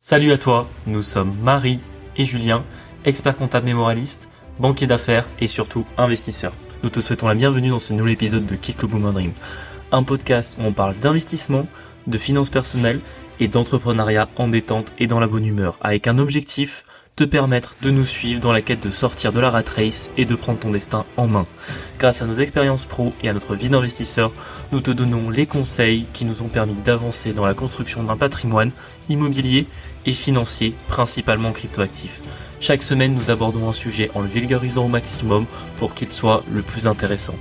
Salut à toi, nous sommes Marie et Julien, experts comptables et moralistes, banquiers d'affaires et surtout investisseurs. Nous te souhaitons la bienvenue dans ce nouvel épisode de Kick le Boomer Dream, un podcast où on parle d'investissement, de finances personnelles et d'entrepreneuriat en détente et dans la bonne humeur, avec un objectif, te permettre de nous suivre dans la quête de sortir de la rat race et de prendre ton destin en main. Grâce à nos expériences pro et à notre vie d'investisseur, nous te donnons les conseils qui nous ont permis d'avancer dans la construction d'un patrimoine immobilier et financier, principalement cryptoactif. Chaque semaine, nous abordons un sujet en le vulgarisant au maximum pour qu'il soit le plus intéressant.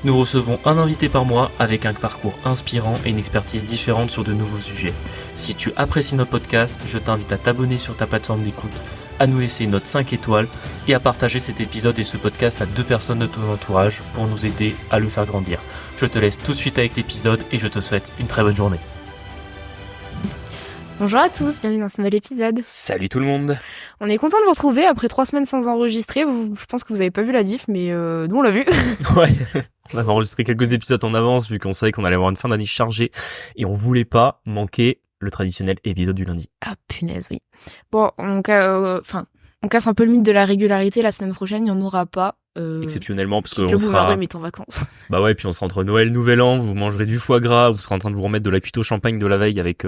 Nous recevons un invité par mois avec un parcours inspirant et une expertise différente sur de nouveaux sujets. Si tu apprécies notre podcast, je t'invite à t'abonner sur ta plateforme d'écoute, à nous laisser une note 5 étoiles et à partager cet épisode et ce podcast à 2 personnes de ton entourage pour nous aider à le faire grandir. Je te laisse tout de suite avec l'épisode et je te souhaite une très bonne journée. Bonjour à tous, bienvenue dans ce nouvel épisode. Salut tout le monde. On est content de vous retrouver après 3 semaines sans enregistrer. Je pense que vous avez pas vu la diff, mais nous on l'a vu. Ouais, on avait enregistré quelques épisodes en avance vu qu'on savait qu'on allait avoir une fin d'année chargée et on voulait pas manquer le traditionnel épisode du lundi. Ah punaise, oui. Bon, on casse un peu le mythe de la régularité. La semaine prochaine, il n'y en aura pas. Exceptionnellement, parce que le Boomer Dream est en vacances. Bah ouais, puis on sera entre Noël, Nouvel An, vous mangerez du foie gras, vous serez en train de vous remettre de la cuite au champagne de la veille avec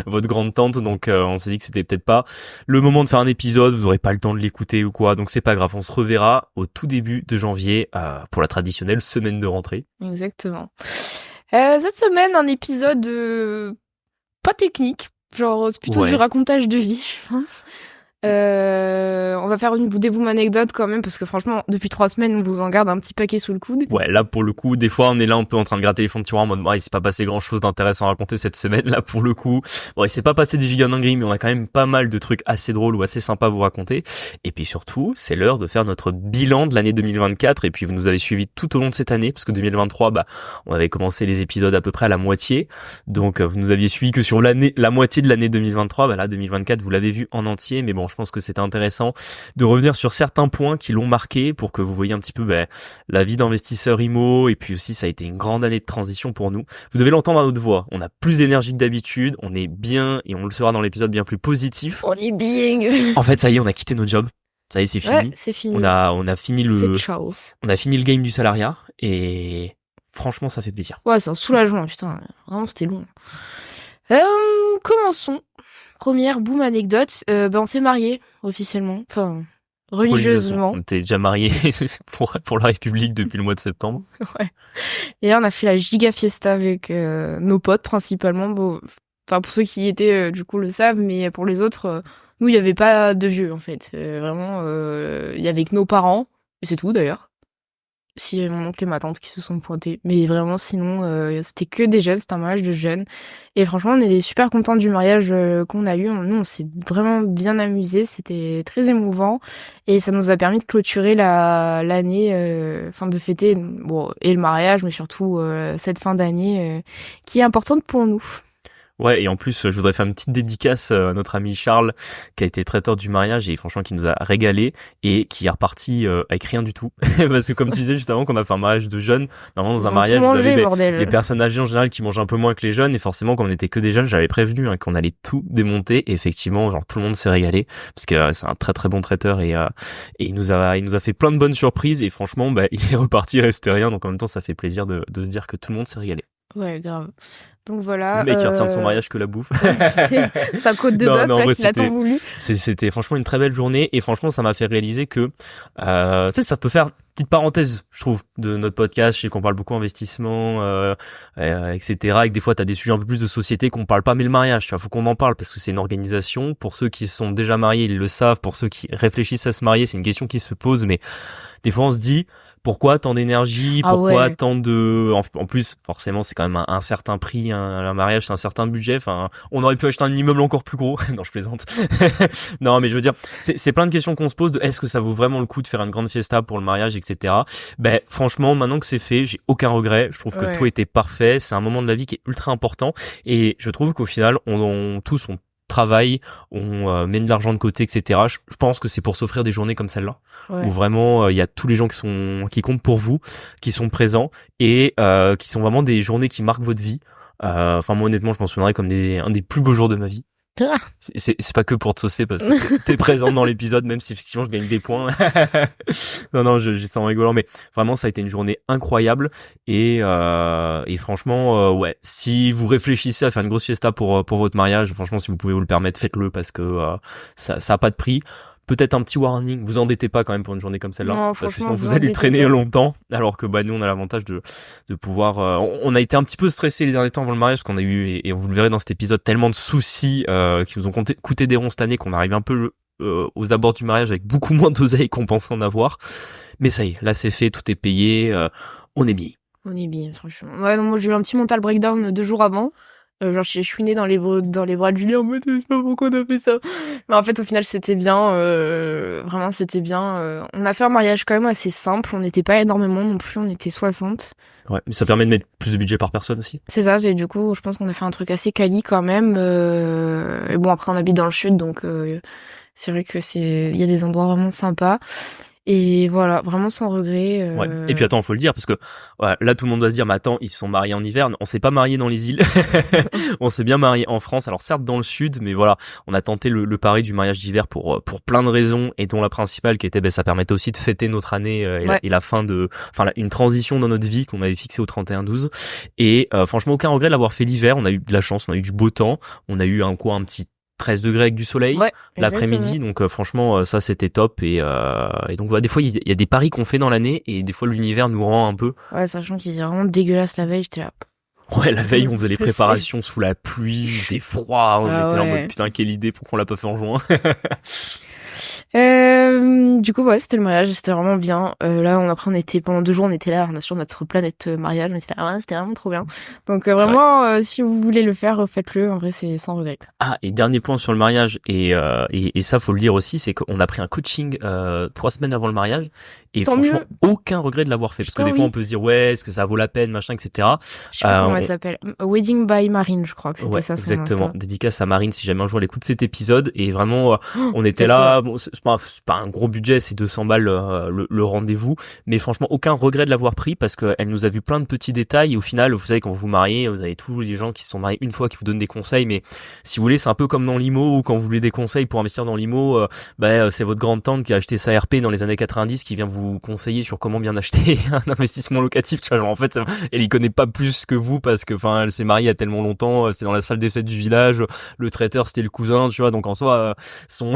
votre grande tante, donc on s'est dit que c'était peut-être pas le moment de faire un épisode, vous aurez pas le temps de l'écouter ou quoi, donc c'est pas grave, on se reverra au tout début de janvier pour la traditionnelle semaine de rentrée. Exactement. Cette semaine, un épisode pas technique, genre c'est plutôt du racontage de vie, je pense. On va faire des booms anecdotes quand même parce que franchement depuis 3 semaines on vous en garde un petit paquet sous le coude. Ouais, là pour le coup des fois on est là un peu en train de gratter les fonds de tiroir en mode il s'est pas passé grand chose d'intéressant à raconter cette semaine. Là pour le coup il s'est pas passé des giga dingueries mais on a quand même pas mal de trucs assez drôles ou assez sympas à vous raconter. Et puis surtout c'est l'heure de faire notre bilan de l'année 2024 et puis vous nous avez suivis tout au long de cette année parce que 2023 on avait commencé les épisodes à peu près à la moitié, donc vous nous aviez suivi que sur la moitié de l'année 2023. Là 2024 vous l'avez vu en entier, mais bon je pense que c'était intéressant de revenir sur certains points qui l'ont marqué pour que vous voyez un petit peu la vie d'investisseur IMO, et puis aussi ça a été une grande année de transition pour nous. Vous devez l'entendre à notre voix, on a plus d'énergie que d'habitude, on est bien et on le sera dans l'épisode bien plus positif. On est bien. En fait ça y est, on a quitté notre job. Ça y est, c'est fini. Ouais, c'est fini. On a fini c'est ciao. On a fini le game du salariat et franchement ça fait plaisir. Ouais, c'est un soulagement, putain. Vraiment c'était long. Commençons. Première boom anecdote, on s'est mariés officiellement, enfin religieusement. On était déjà mariés pour la République depuis le mois de septembre. Ouais. Et là on a fait la giga fiesta avec nos potes principalement. Enfin pour ceux qui y étaient du coup le savent, mais pour les autres, nous il y avait pas de vieux en fait. Vraiment, il y avait que nos parents et c'est tout d'ailleurs. Si mon oncle et ma tante qui se sont pointés, mais vraiment sinon c'était que des jeunes, c'était un mariage de jeunes et franchement on est super contents du mariage qu'on a eu. Nous on s'est vraiment bien amusés, c'était très émouvant et ça nous a permis de clôturer l'année, de fêter et le mariage mais surtout cette fin d'année qui est importante pour nous. Ouais, et en plus, je voudrais faire une petite dédicace à notre ami Charles, qui a été traiteur du mariage et franchement qui nous a régalé et qui est reparti avec rien du tout. Parce que comme tu disais juste avant qu'on a fait un mariage de jeunes, normalement dans un mariage, vous avez les personnes âgées en général qui mangent un peu moins que les jeunes et forcément comme on était que des jeunes, j'avais prévenu qu'on allait tout démonter et effectivement, tout le monde s'est régalé parce que c'est un très très bon traiteur et il nous a fait plein de bonnes surprises et franchement, il est reparti, il restait rien, donc en même temps, ça fait plaisir de se dire que tout le monde s'est régalé. Ouais, grave. Donc voilà. Le mec qui retient de son mariage que la bouffe. Sa côte de bœuf là qu'il a tant voulu. C'était franchement une très belle journée et franchement ça m'a fait réaliser que ça peut faire une petite parenthèse je trouve de notre podcast. Je sais qu'on parle beaucoup investissement etc. et que des fois t'as des sujets un peu plus de société qu'on parle pas, mais le mariage faut qu'on en parle parce que c'est une organisation. Pour ceux qui sont déjà mariés ils le savent, pour ceux qui réfléchissent à se marier c'est une question qui se pose, mais des fois on se dit pourquoi tant d'énergie, pourquoi tant de... En plus, forcément, c'est quand même un certain prix, un mariage, c'est un certain budget. Enfin, on aurait pu acheter un immeuble encore plus gros. Non, je plaisante. Non, mais je veux dire, c'est plein de questions qu'on se pose de est-ce que ça vaut vraiment le coup de faire une grande fiesta pour le mariage, etc. Franchement, maintenant que c'est fait, j'ai aucun regret. Je trouve que tout était parfait. C'est un moment de la vie qui est ultra important. Et je trouve qu'au final, tous on travaille, on met de l'argent de côté, etc. Je pense que c'est pour s'offrir des journées comme celle-là, où vraiment il y a tous les gens qui comptent pour vous, qui sont présents et qui sont vraiment des journées qui marquent votre vie. Moi honnêtement, je m'en souviendrai comme un des plus beaux jours de ma vie. C'est pas que pour te saucer parce que t'es présente dans l'épisode, même si effectivement je gagne des points. Non, j'ai ça en rigolant, mais vraiment ça a été une journée incroyable et franchement, ouais, si vous réfléchissez à faire une grosse fiesta pour votre mariage, franchement, si vous pouvez vous le permettre, faites-le parce que ça a pas de prix. Peut-être un petit warning, vous endettez pas quand même pour une journée comme celle-là, Non, parce que franchement, sinon vous allez traîner longtemps, alors que nous on a l'avantage de pouvoir. On a été un petit peu stressés les derniers temps avant le mariage, parce qu'on a eu, et vous le verrez dans cet épisode, tellement de soucis qui nous ont coûté des ronds cette année qu'on arrive un peu aux abords du mariage avec beaucoup moins d'oseille qu'on pensait en avoir. Mais ça y est, là c'est fait, tout est payé, on est bien. On est bien, franchement. Ouais, non, moi j'ai eu un petit mental breakdown 2 jours avant. Genre je suis née dans les bras de Julien en mode je sais pas pourquoi on a fait ça. Mais en fait au final c'était bien, vraiment c'était bien. On a fait un mariage quand même assez simple, on n'était pas énormément non plus, on était 60. Ouais, mais ça permet de mettre plus de budget par personne aussi. C'est ça, et du coup je pense qu'on a fait un truc assez quali quand même. Et bon après on habite dans le sud donc c'est vrai que il y a des endroits vraiment sympas. Et voilà, vraiment sans regret. Ouais. Et puis attends, faut le dire parce que ouais, là tout le monde va se dire mais attends, ils se sont mariés en hiver, on s'est pas mariés dans les îles. On s'est bien mariés en France, alors certes dans le sud, mais voilà, on a tenté le pari du mariage d'hiver pour plein de raisons et dont la principale qui était ça permettait aussi de fêter notre année et la fin une transition dans notre vie qu'on avait fixée au 31-12 et franchement aucun regret de l'avoir fait l'hiver, on a eu de la chance, on a eu du beau temps, on a eu un petit 13 degrés avec du soleil l'après-midi, donc franchement ça c'était top et donc voilà, des fois il y a des paris qu'on fait dans l'année et des fois l'univers nous rend un peu. Ouais, sachant qu'ils étaient vraiment dégueulasses la veille, j'étais là. Ouais, la veille on faisait les préparations sous la pluie, c'était froid, on était là en mode putain quelle idée, pourquoi on l'a pas fait en juin. Du coup, ouais, c'était le mariage, c'était vraiment bien. Là, on était pendant 2 jours, on était là, on a sur notre planète mariage, on était là, c'était vraiment trop bien. Donc vraiment, si vous voulez le faire, faites-le. En vrai, c'est sans regret. Ah, et dernier point sur le mariage, et ça faut le dire aussi, c'est qu'on a pris un coaching 3 semaines avant le mariage, et tant franchement, mieux. aucun regret de l'avoir fait, parce que des fois on peut se dire ouais, est-ce que ça vaut la peine, machin, etc. Je sais pas comment elle s'appelle. Wedding by Marine, je crois que c'était ça son exactement. Insta. Dédicace à Marine si jamais un jour elle écoute cet épisode, et vraiment, on était là, bon, c'est pas un gros budget, c'est 200 balles le rendez-vous, mais franchement aucun regret de l'avoir pris parce qu'elle nous a vu plein de petits détails et au final vous savez quand vous vous mariez vous avez tous les gens qui se sont mariés une fois qui vous donnent des conseils, mais si vous voulez c'est un peu comme dans l'IMO ou quand vous voulez des conseils pour investir dans l'IMO, c'est votre grande tante qui a acheté sa RP dans les années 90 qui vient vous conseiller sur comment bien acheter un investissement locatif, tu vois, genre en fait elle y connaît pas plus que vous parce que enfin elle s'est mariée il y a tellement longtemps, c'est dans la salle des fêtes du village, le traiteur c'était le cousin, tu vois, donc en soi son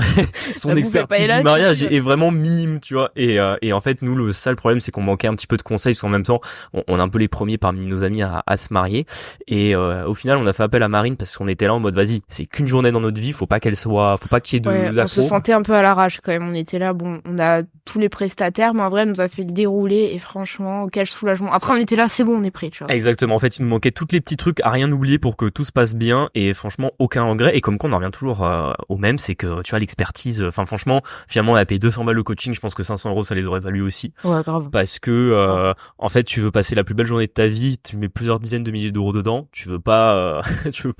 expertise du mariage est vraiment minime, tu vois, et en fait nous le sale problème c'est qu'on manquait un petit peu de conseils parce qu'en même temps on est un peu les premiers parmi nos amis à se marier et au final on a fait appel à Marine parce qu'on était là en mode vas-y c'est qu'une journée dans notre vie, faut pas qu'il y ait d'accro. On se sentait un peu à l'arrache quand même, on était là, bon on a tous les prestataires mais en vrai elle nous a fait le déroulé et franchement quel soulagement, après on était là c'est bon on est prêt, tu vois. Exactement, en fait il nous manquait tous les petits trucs à rien oublier pour que tout se passe bien et franchement aucun regret, et comme quoi on en revient toujours au même, c'est que tu vois l'expertise, enfin franchement finalement on a payé 200 balles le coaching, je pense que 500 € ça les aurait valu aussi. Ouais, grave. Parce que en fait tu veux passer la plus belle journée de ta vie, tu mets plusieurs dizaines de milliers d'euros dedans, tu veux pas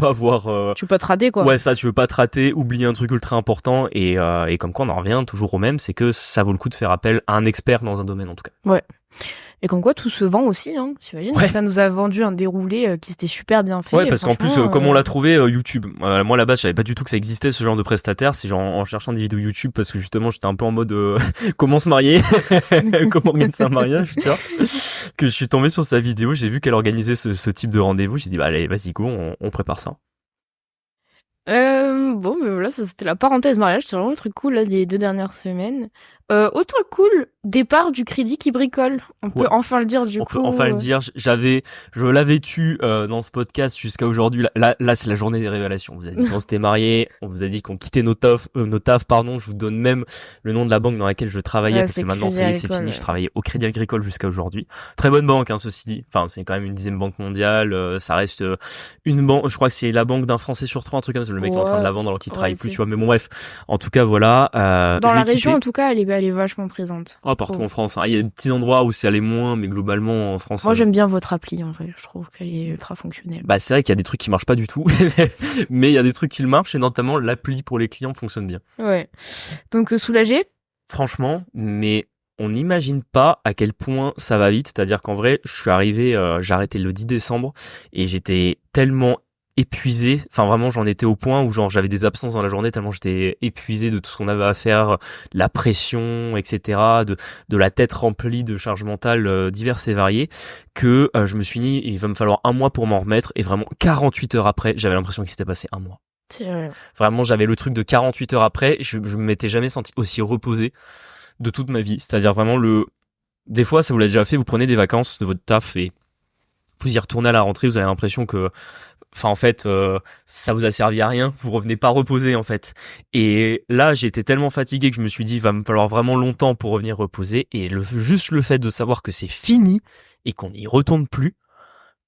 avoir tu veux pas te rater quoi. Ouais, ça tu veux pas te rater, oublier un truc ultra important et comme quoi on en revient toujours au même, c'est que ça vaut le coup de faire appel à un expert dans un domaine en tout cas. Ouais. Et comme quoi tout se vend aussi, hein. T'imagines, ça nous a vendu un déroulé qui était super bien fait. Ouais, parce qu'en plus, comme on l'a trouvé, YouTube. Moi là-bas, je savais pas du tout que ça existait ce genre de prestataire. C'est genre en cherchant des vidéos YouTube parce que justement, j'étais un peu en mode comment se marier, comment organiser un mariage, tu vois. Que je suis tombé sur sa vidéo, j'ai vu qu'elle organisait ce type de rendez-vous. J'ai dit bah allez, vas-y go, on prépare ça. Bon, mais voilà, ça c'était la parenthèse mariage, c'est vraiment le truc cool là des 2 dernières semaines. Autre cool, départ du crédit qui bricole. On peut enfin le dire du coup. On peut enfin le dire. Je l'avais tu dans ce podcast jusqu'à aujourd'hui. Là, c'est la journée des révélations. On vous a dit qu'on s'était mariés, on vous a dit qu'on quittait nos tafs, pardon. Je vous donne même le nom de la banque dans laquelle je travaillais parce que maintenant ça y est, c'est fini. Je travaillais au Crédit Agricole jusqu'à aujourd'hui. Très bonne banque, hein, ceci dit. Enfin, c'est quand même une 10e banque mondiale. Ça reste une banque. Je crois que c'est la banque d'un Français sur 3, un truc comme ça. Le mec est en train de la vendre alors qu'il travaille plus, tu vois. Mais bon, bref. En tout cas, voilà. Dans la région, en tout cas, elle est vachement présente. Oh, partout en France. Hein. Il y a des petits endroits où c'est allé moins, mais globalement en France. Moi, j'aime bien votre appli, en vrai. Je trouve qu'elle est ultra fonctionnelle. Bah, c'est vrai qu'il y a des trucs qui marchent pas du tout, mais il y a des trucs qui marchent et notamment l'appli pour les clients fonctionne bien. Ouais. Donc, soulagé? Franchement, mais on n'imagine pas à quel point ça va vite. C'est-à-dire qu'en vrai, je suis arrivé, j'ai arrêté le 10 décembre et j'étais tellement épuisé. Enfin, vraiment, j'en étais au point où genre j'avais des absences dans la journée tellement j'étais épuisé de tout ce qu'on avait à faire, la pression, etc., de la tête remplie de charges mentales diverses et variées, que je me suis dit, il va me falloir un mois pour m'en remettre. Et vraiment, 48 heures après, j'avais l'impression qu'il s'était passé un mois. C'est vrai. Vraiment, j'avais le trup de 48 heures après. Je me m'étais jamais senti aussi reposé de toute ma vie. C'est-à-dire vraiment des fois, ça vous l'a déjà fait, vous prenez des vacances de votre taf et vous y retournez à la rentrée, vous avez l'impression que, enfin, en fait, ça vous a servi à rien, vous revenez pas reposé, en fait. Et là, j'étais tellement fatigué que je me suis dit, il va me falloir vraiment longtemps pour revenir reposer. Et juste le fait de savoir que c'est fini et qu'on n'y retourne plus,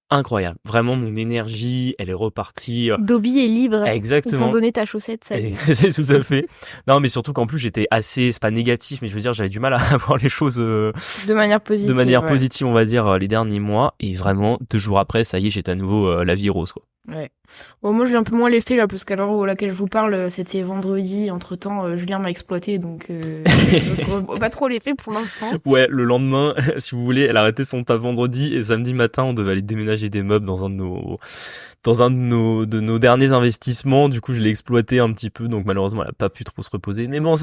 incroyable. Vraiment, mon énergie, elle est repartie. Dobby est libre. Exactement. Ils t'ont donné ta chaussette, ça. C'est tout à fait. Non, mais surtout qu'en plus, j'étais c'est pas négatif, mais je veux dire, j'avais du mal à voir les choses de manière positive. De manière positive, on va dire, les derniers mois. Et vraiment, 2 jours après, ça y est, j'étais à nouveau la vie rose, quoi. Ouais. Bon, moi, j'ai un peu moins l'effet, là, parce qu'à l'heure à laquelle je vous parle, c'était vendredi. Entre-temps, Julien m'a exploité, donc pas trop l'effet pour l'instant. Ouais, le lendemain, si vous voulez, elle a arrêté son taf vendredi et samedi matin, on devait aller déménager des meubles dans un de nos derniers investissements. Du coup, je l'ai exploité un petit peu, donc malheureusement, elle a pas pu trop se reposer. Mais bon,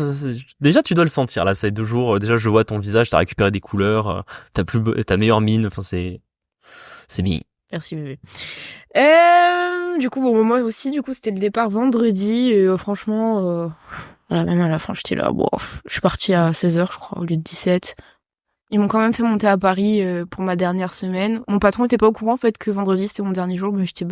déjà, tu dois le sentir, là, ça fait 2 jours. Déjà, je vois ton visage, t'as récupéré des couleurs, t'as meilleure mine, enfin, c'est bien. Merci bébé. Du coup, bon, moi aussi, du coup, c'était le départ vendredi. Et franchement, voilà, même à la fin, j'étais là. Bon, je suis partie à 16h, je crois, au lieu de 17. Ils m'ont quand même fait monter à Paris pour ma dernière semaine. Mon patron était pas au courant, en fait, que vendredi, c'était mon dernier jour. Mais j'étais,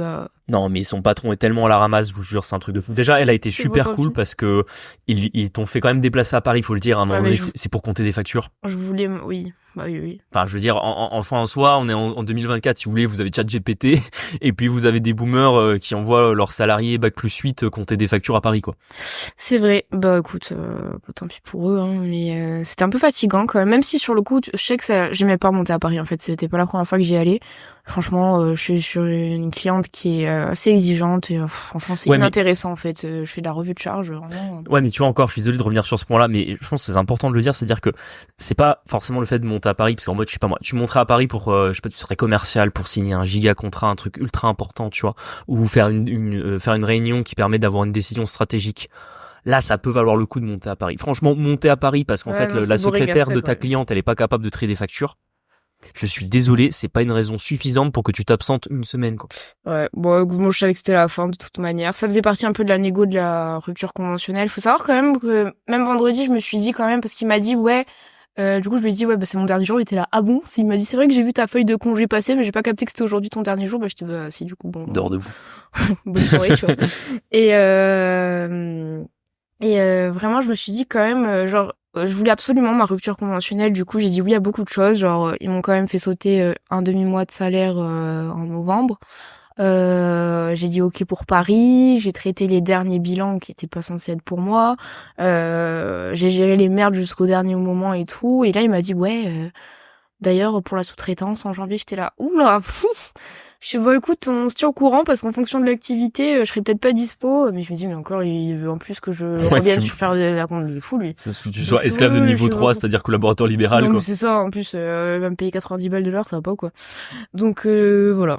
Non, mais son patron est tellement à la ramasse, je vous jure, c'est un truc de fou. Déjà, elle a été super cool parce que ils t'ont fait quand même déplacer à Paris, faut le dire. À un moment donné, c'est pour compter des factures. Je voulais, oui. Bah oui. Enfin, je veux dire, en soi, on est en 2024, si vous voulez, vous avez ChatGPT, et puis vous avez des boomers qui envoient leurs salariés Bac+8 compter des factures à Paris, quoi. C'est vrai. Bah écoute, tant pis pour eux, hein, mais c'était un peu fatigant quand même si sur le coup, je sais que j'aimais pas monter à Paris, en fait, c'était pas la première fois que j'y allais. Franchement, je suis sur une cliente qui est assez exigeante et franchement, c'est inintéressant, en fait. Je fais de la revue de charge, vraiment. Ouais, mais tu vois, encore, je suis désolé de revenir sur ce point-là, mais je pense que c'est important de le dire, c'est-à-dire que c'est pas forcément le fait de monter à Paris, parce qu'en mode, je sais pas moi, tu monterais à Paris pour, je sais pas, tu serais commercial pour signer un giga contrat, un truc ultra important, tu vois, ou faire une réunion qui permet d'avoir une décision stratégique. Là, ça peut valoir le coup de monter à Paris. Franchement, monter à Paris parce qu'en fait, la secrétaire de ta cliente, elle est pas capable de trier des factures. Je suis désolé, c'est pas une raison suffisante pour que tu t'absentes une semaine, quoi. Ouais, bon, moi je savais que c'était la fin de toute manière. Ça faisait partie un peu de la négo de la rupture conventionnelle. Faut savoir quand même que même vendredi, je me suis dit quand même parce qu'il m'a dit ouais. Du coup, je lui ai dit ouais, bah c'est mon dernier jour. Il était là, ah bon? Il m'a dit c'est vrai que j'ai vu ta feuille de congé passer, mais j'ai pas capté que c'était aujourd'hui ton dernier jour. Bah j'étais bah si du coup bon. Dehors debout. Bonne soirée, tu vois. Et vraiment, je me suis dit quand même je voulais absolument ma rupture conventionnelle. Du coup, j'ai dit oui à beaucoup de choses. Genre, ils m'ont quand même fait sauter un demi-mois de salaire en novembre. J'ai dit ok pour Paris. J'ai traité les derniers bilans qui étaient pas censés être pour moi. J'ai géré les merdes jusqu'au dernier moment et tout. Et là, il m'a dit ouais. D'ailleurs, pour la sous-traitance, en janvier, j'étais là. Oula, fouf. Je sais pas, écoute, on se tient au courant parce qu'en fonction de l'activité, je serais peut-être pas dispo. Mais je me dis, mais encore, il veut en plus que je revienne sur faire la compte. Il est fou, lui. C'est que tu sois esclave de niveau 3, c'est-à-dire collaborateur libéral, non, quoi. Mais c'est ça, en plus, il va me payer 90 balles de l'heure, ça va pas, quoi. Donc, voilà.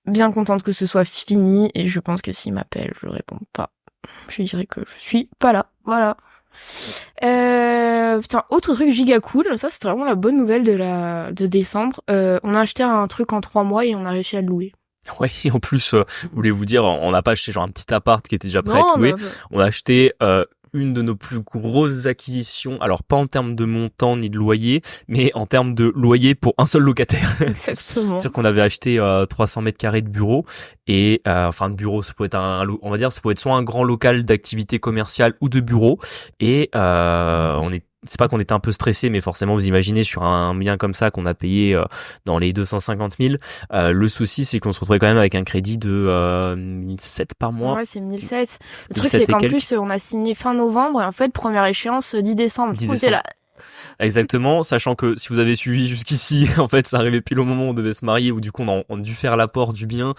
Bien contente que ce soit fini. Et je pense que s'il m'appelle, je réponds pas. Je dirais que je suis pas là. Voilà. Putain, autre truc giga cool, ça c'était vraiment la bonne nouvelle de décembre. On a acheté un truc en 3 mois et on a réussi à le louer. Ouais, et en plus, je voulais vous dire, on n'a pas acheté genre un petit appart qui était déjà prêt à être loué. On a acheté une de nos plus grosses acquisitions, alors pas en termes de montant ni de loyer, mais en termes de loyer pour un seul locataire. Exactement. C'est-à-dire qu'on avait acheté 300 mètres carrés de bureau et enfin de bureau, ça pouvait être on va dire, ça pouvait être soit un grand local d'activité commerciale ou de bureau et c'est pas qu'on était un peu stressé, mais forcément vous imaginez sur un bien comme ça qu'on a payé dans les 250 000, le souci c'est qu'on se retrouvait quand même avec un crédit de 1 700 par mois. Ouais, c'est 1 700. Le truc c'est qu'en plus on a signé fin novembre et en fait première échéance 10 décembre. 10 décembre. Là. Exactement, sachant que si vous avez suivi jusqu'ici, en fait, ça arrivait pile au moment où on devait se marier, où du coup on a dû faire l'apport du bien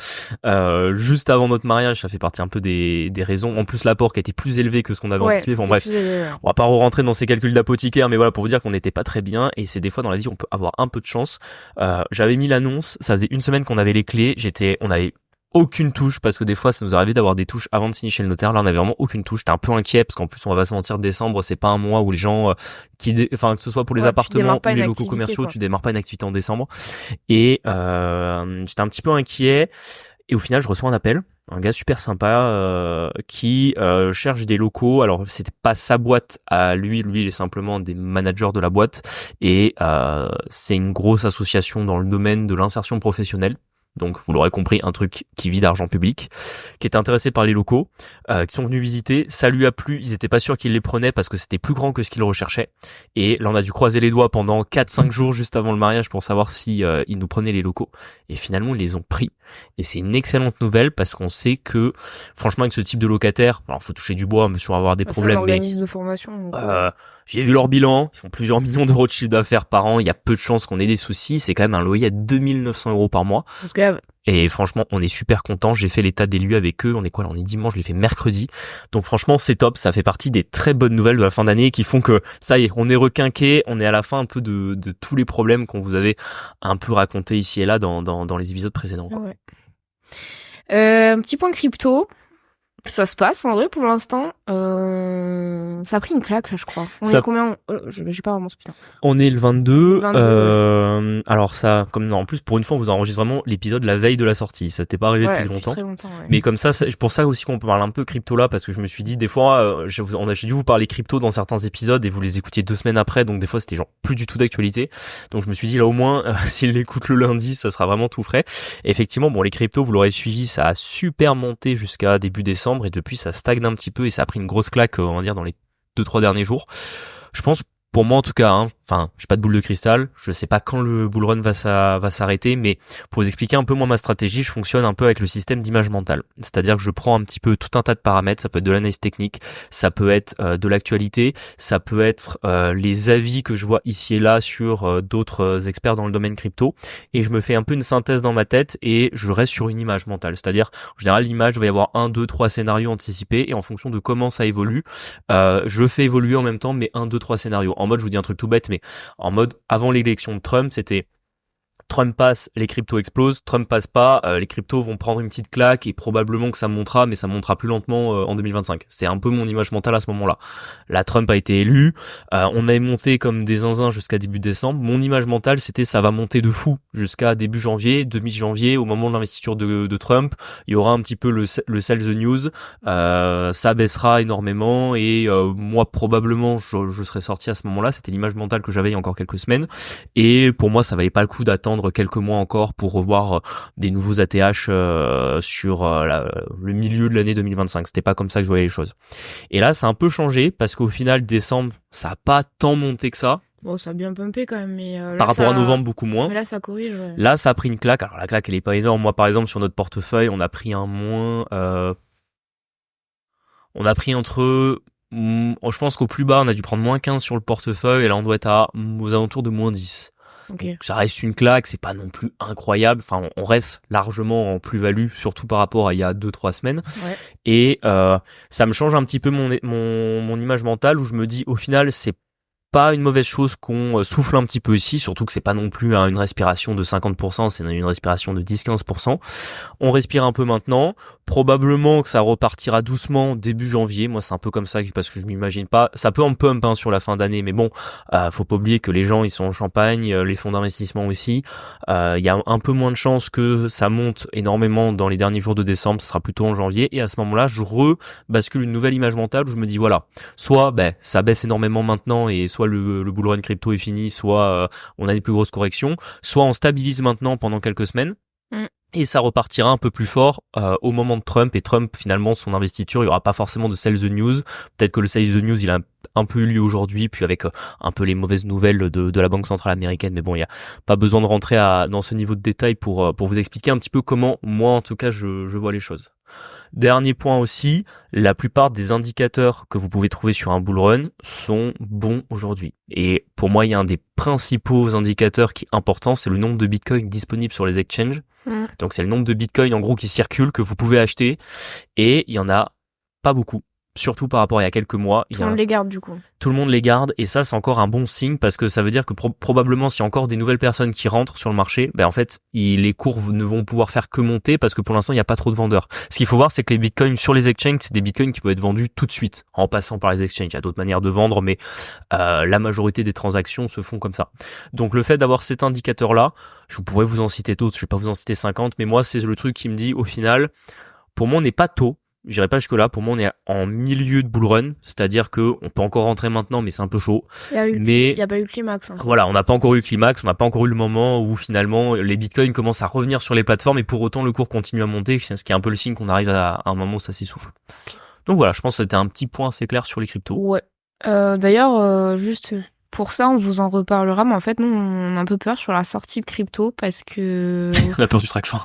juste avant notre mariage. Ça fait partie un peu des raisons. En plus, l'apport qui était plus élevé que ce qu'on avait anticipé. Bon bref, on va pas rentrer dans ces calculs d'apothicaire, mais voilà, pour vous dire qu'on n'était pas très bien. Et c'est des fois dans la vie on peut avoir un peu de chance. J'avais mis l'annonce, ça faisait 1 semaine qu'on avait les clés. On avait aucune touche, parce que des fois ça nous arrivait d'avoir des touches avant de signer chez le notaire. Là on avait vraiment aucune touche. J'étais un peu inquiet parce qu'en plus on va pas se mentir, décembre c'est pas un mois où les gens que ce soit pour les appartements ou les locaux commerciaux, tu démarres pas une activité en décembre. Et j'étais un petit peu inquiet. Et au final, je reçois un appel, un gars super sympa qui cherche des locaux. Alors, c'était pas sa boîte à lui il est simplement des managers de la boîte. Et c'est une grosse association dans le domaine de l'insertion professionnelle. Donc, vous l'aurez compris, un truc qui vit d'argent public, qui est intéressé par les locaux, qui sont venus visiter. Ça lui a plu, ils étaient pas sûrs qu'ils les prenaient parce que c'était plus grand que ce qu'ils recherchaient. Et là, on a dû croiser les doigts pendant 4-5 jours juste avant le mariage pour savoir si ils nous prenaient les locaux. Et finalement, ils les ont pris. Et c'est une excellente nouvelle parce qu'on sait que, franchement, avec ce type de locataire, alors faut toucher du bois, mais sur avoir des problèmes. C'est un organisme de formation. J'ai vu leur bilan, ils font plusieurs millions d'euros de chiffre d'affaires par an, il y a peu de chances qu'on ait des soucis, c'est quand même un loyer à 2900 € par mois. Et franchement, on est super contents, j'ai fait l'état des lieux avec eux, on est dimanche, je l'ai fait mercredi. Donc franchement, c'est top, ça fait partie des très bonnes nouvelles de la fin d'année qui font que, ça y est, on est requinqué, on est à la fin un peu de tous les problèmes qu'on vous avait un peu racontés ici et là dans les épisodes précédents. Ouais. Un petit point crypto. Ça se passe en vrai pour l'instant. Ça a pris une claque là, je crois. On est combien j'ai pas vraiment ce putain. On est le 22. Alors ça, comme non, en plus pour une fois, on vous enregistre vraiment l'épisode la veille de la sortie. Ça t'est pas arrivé depuis longtemps. Très longtemps. Ouais. Mais comme ça, c'est pour ça aussi qu'on peut parler un peu crypto là, parce que je me suis dit des fois, j'ai dû vous parler crypto dans certains épisodes et vous les écoutiez 2 semaines après, donc des fois c'était genre plus du tout d'actualité. Donc je me suis dit là au moins, s'ils l'écoutent le lundi, ça sera vraiment tout frais. Et effectivement, bon les cryptos, vous l'aurez suivi, ça a super monté jusqu'à début décembre. Et depuis ça stagne un petit peu et ça a pris une grosse claque on va dire dans les 2-3 derniers jours. Je pense pour moi en tout cas, enfin j'ai pas de boule de cristal, je sais pas quand le bull run va s'arrêter, mais pour vous expliquer un peu moi ma stratégie, je fonctionne un peu avec le système d'image mentale. C'est-à-dire que je prends un petit peu tout un tas de paramètres, ça peut être de l'analyse technique, ça peut être de l'actualité, ça peut être les avis que je vois ici et là sur d'autres experts dans le domaine crypto, et je me fais un peu une synthèse dans ma tête et je reste sur une image mentale. C'est-à-dire en général l'image, il va y avoir 1, 2, 3 scénarios anticipés et en fonction de comment ça évolue, je fais évoluer en même temps mes 1, 2, 3 scénarios. En mode, je vous dis un truc tout bête, mais en mode, avant l'élection de Trump, c'était Trump passe, les cryptos explosent, Trump passe pas, les cryptos vont prendre une petite claque et probablement que ça montera, mais ça montera plus lentement en 2025. C'est un peu mon image mentale à ce moment-là. Là, Trump a été élu, on avait monté comme des zinzins jusqu'à début décembre. Mon image mentale, c'était ça va monter de fou jusqu'à début janvier, demi-janvier, au moment de l'investiture de Trump, il y aura un petit peu le sell the news, ça baissera énormément et moi probablement je serais sorti à ce moment-là. C'était l'image mentale que j'avais il y a encore quelques semaines et pour moi ça valait pas le coup d'attendre quelques mois encore pour revoir des nouveaux ATH sur le milieu de l'année 2025. C'était pas comme ça que je voyais les choses. Et là, ça a un peu changé parce qu'au final, décembre, ça a pas tant monté que ça. Bon, ça a bien pumpé quand même, mais par rapport à novembre, beaucoup moins. Mais là, ça corrige. Ouais. Là, ça a pris une claque. Alors la claque, elle est pas énorme. Moi, par exemple, sur notre portefeuille, on a pris un moins. On a pris entre. Je pense qu'au plus bas, on a dû prendre moins 15 sur le portefeuille et là, on doit être aux alentours de moins 10. Okay. Ça reste une claque, c'est pas non plus incroyable. Enfin, on reste largement en plus-value, surtout par rapport à il y a 2-3 semaines. Ouais. Et ça me change un petit peu mon image mentale où je me dis, au final, c'est pas une mauvaise chose qu'on souffle un petit peu ici, surtout que c'est pas non plus une respiration de 50%, c'est une respiration de 10-15%. On respire un peu maintenant. Probablement que ça repartira doucement début janvier. Moi, c'est un peu comme ça parce que je m'imagine pas. Ça peut en pump sur la fin d'année, mais bon, faut pas oublier que les gens ils sont en Champagne, les fonds d'investissement aussi. Il y a un peu moins de chances que ça monte énormément dans les derniers jours de décembre. Ça sera plutôt en janvier. Et à ce moment-là, je rebascule une nouvelle image mentale où je me dis voilà, soit ça baisse énormément maintenant et soit le bull run crypto est fini, soit on a des plus grosses corrections, soit on stabilise maintenant pendant quelques semaines. Et ça repartira un peu plus fort au moment de Trump. Et Trump, finalement, son investiture, il y aura pas forcément de sell the news. Peut-être que le sell the news, il a un peu eu lieu aujourd'hui, puis avec un peu les mauvaises nouvelles de la Banque centrale américaine. Mais bon, il y a pas besoin de rentrer dans ce niveau de détail pour vous expliquer un petit peu comment, moi, en tout cas, je vois les choses. Dernier point aussi, la plupart des indicateurs que vous pouvez trouver sur un bull run sont bons aujourd'hui. Et pour moi, il y a un des principaux indicateurs qui est important, c'est le nombre de bitcoins disponibles sur les exchanges. Donc c'est le nombre de bitcoins en gros qui circulent, que vous pouvez acheter. Et il y en a pas beaucoup. surtout par rapport à il y a quelques mois. Tout le monde les garde du coup. Tout le monde les garde et ça c'est encore un bon signe parce que ça veut dire que probablement s'il y a encore des nouvelles personnes qui rentrent sur le marché, en fait les cours ne vont pouvoir faire que monter parce que pour l'instant il n'y a pas trop de vendeurs. Ce qu'il faut voir c'est que les bitcoins sur les exchanges c'est des bitcoins qui peuvent être vendus tout de suite en passant par les exchanges. Il y a d'autres manières de vendre mais la majorité des transactions se font comme ça. Donc le fait d'avoir cet indicateur là, je pourrais vous en citer d'autres, je vais pas vous en citer 50 mais moi c'est le truc qui me dit au final pour moi on n'est pas tôt. J'irai pas jusque là. Pour moi, on est en milieu de bull run, c'est-à-dire que on peut encore rentrer maintenant, mais c'est un peu chaud. Il y a pas eu climax. En fait. Voilà, on n'a pas encore eu le climax, on n'a pas encore eu le moment où finalement les bitcoins commencent à revenir sur les plateformes et pour autant le cours continue à monter, ce qui est un peu le signe qu'on arrive à un moment où ça s'essouffle. Okay. Donc voilà, je pense que c'était un petit point assez clair sur les cryptos. Ouais. D'ailleurs, juste pour ça, on vous en reparlera, mais en fait, nous, on a un peu peur sur la sortie de crypto parce que on a peur du track fin.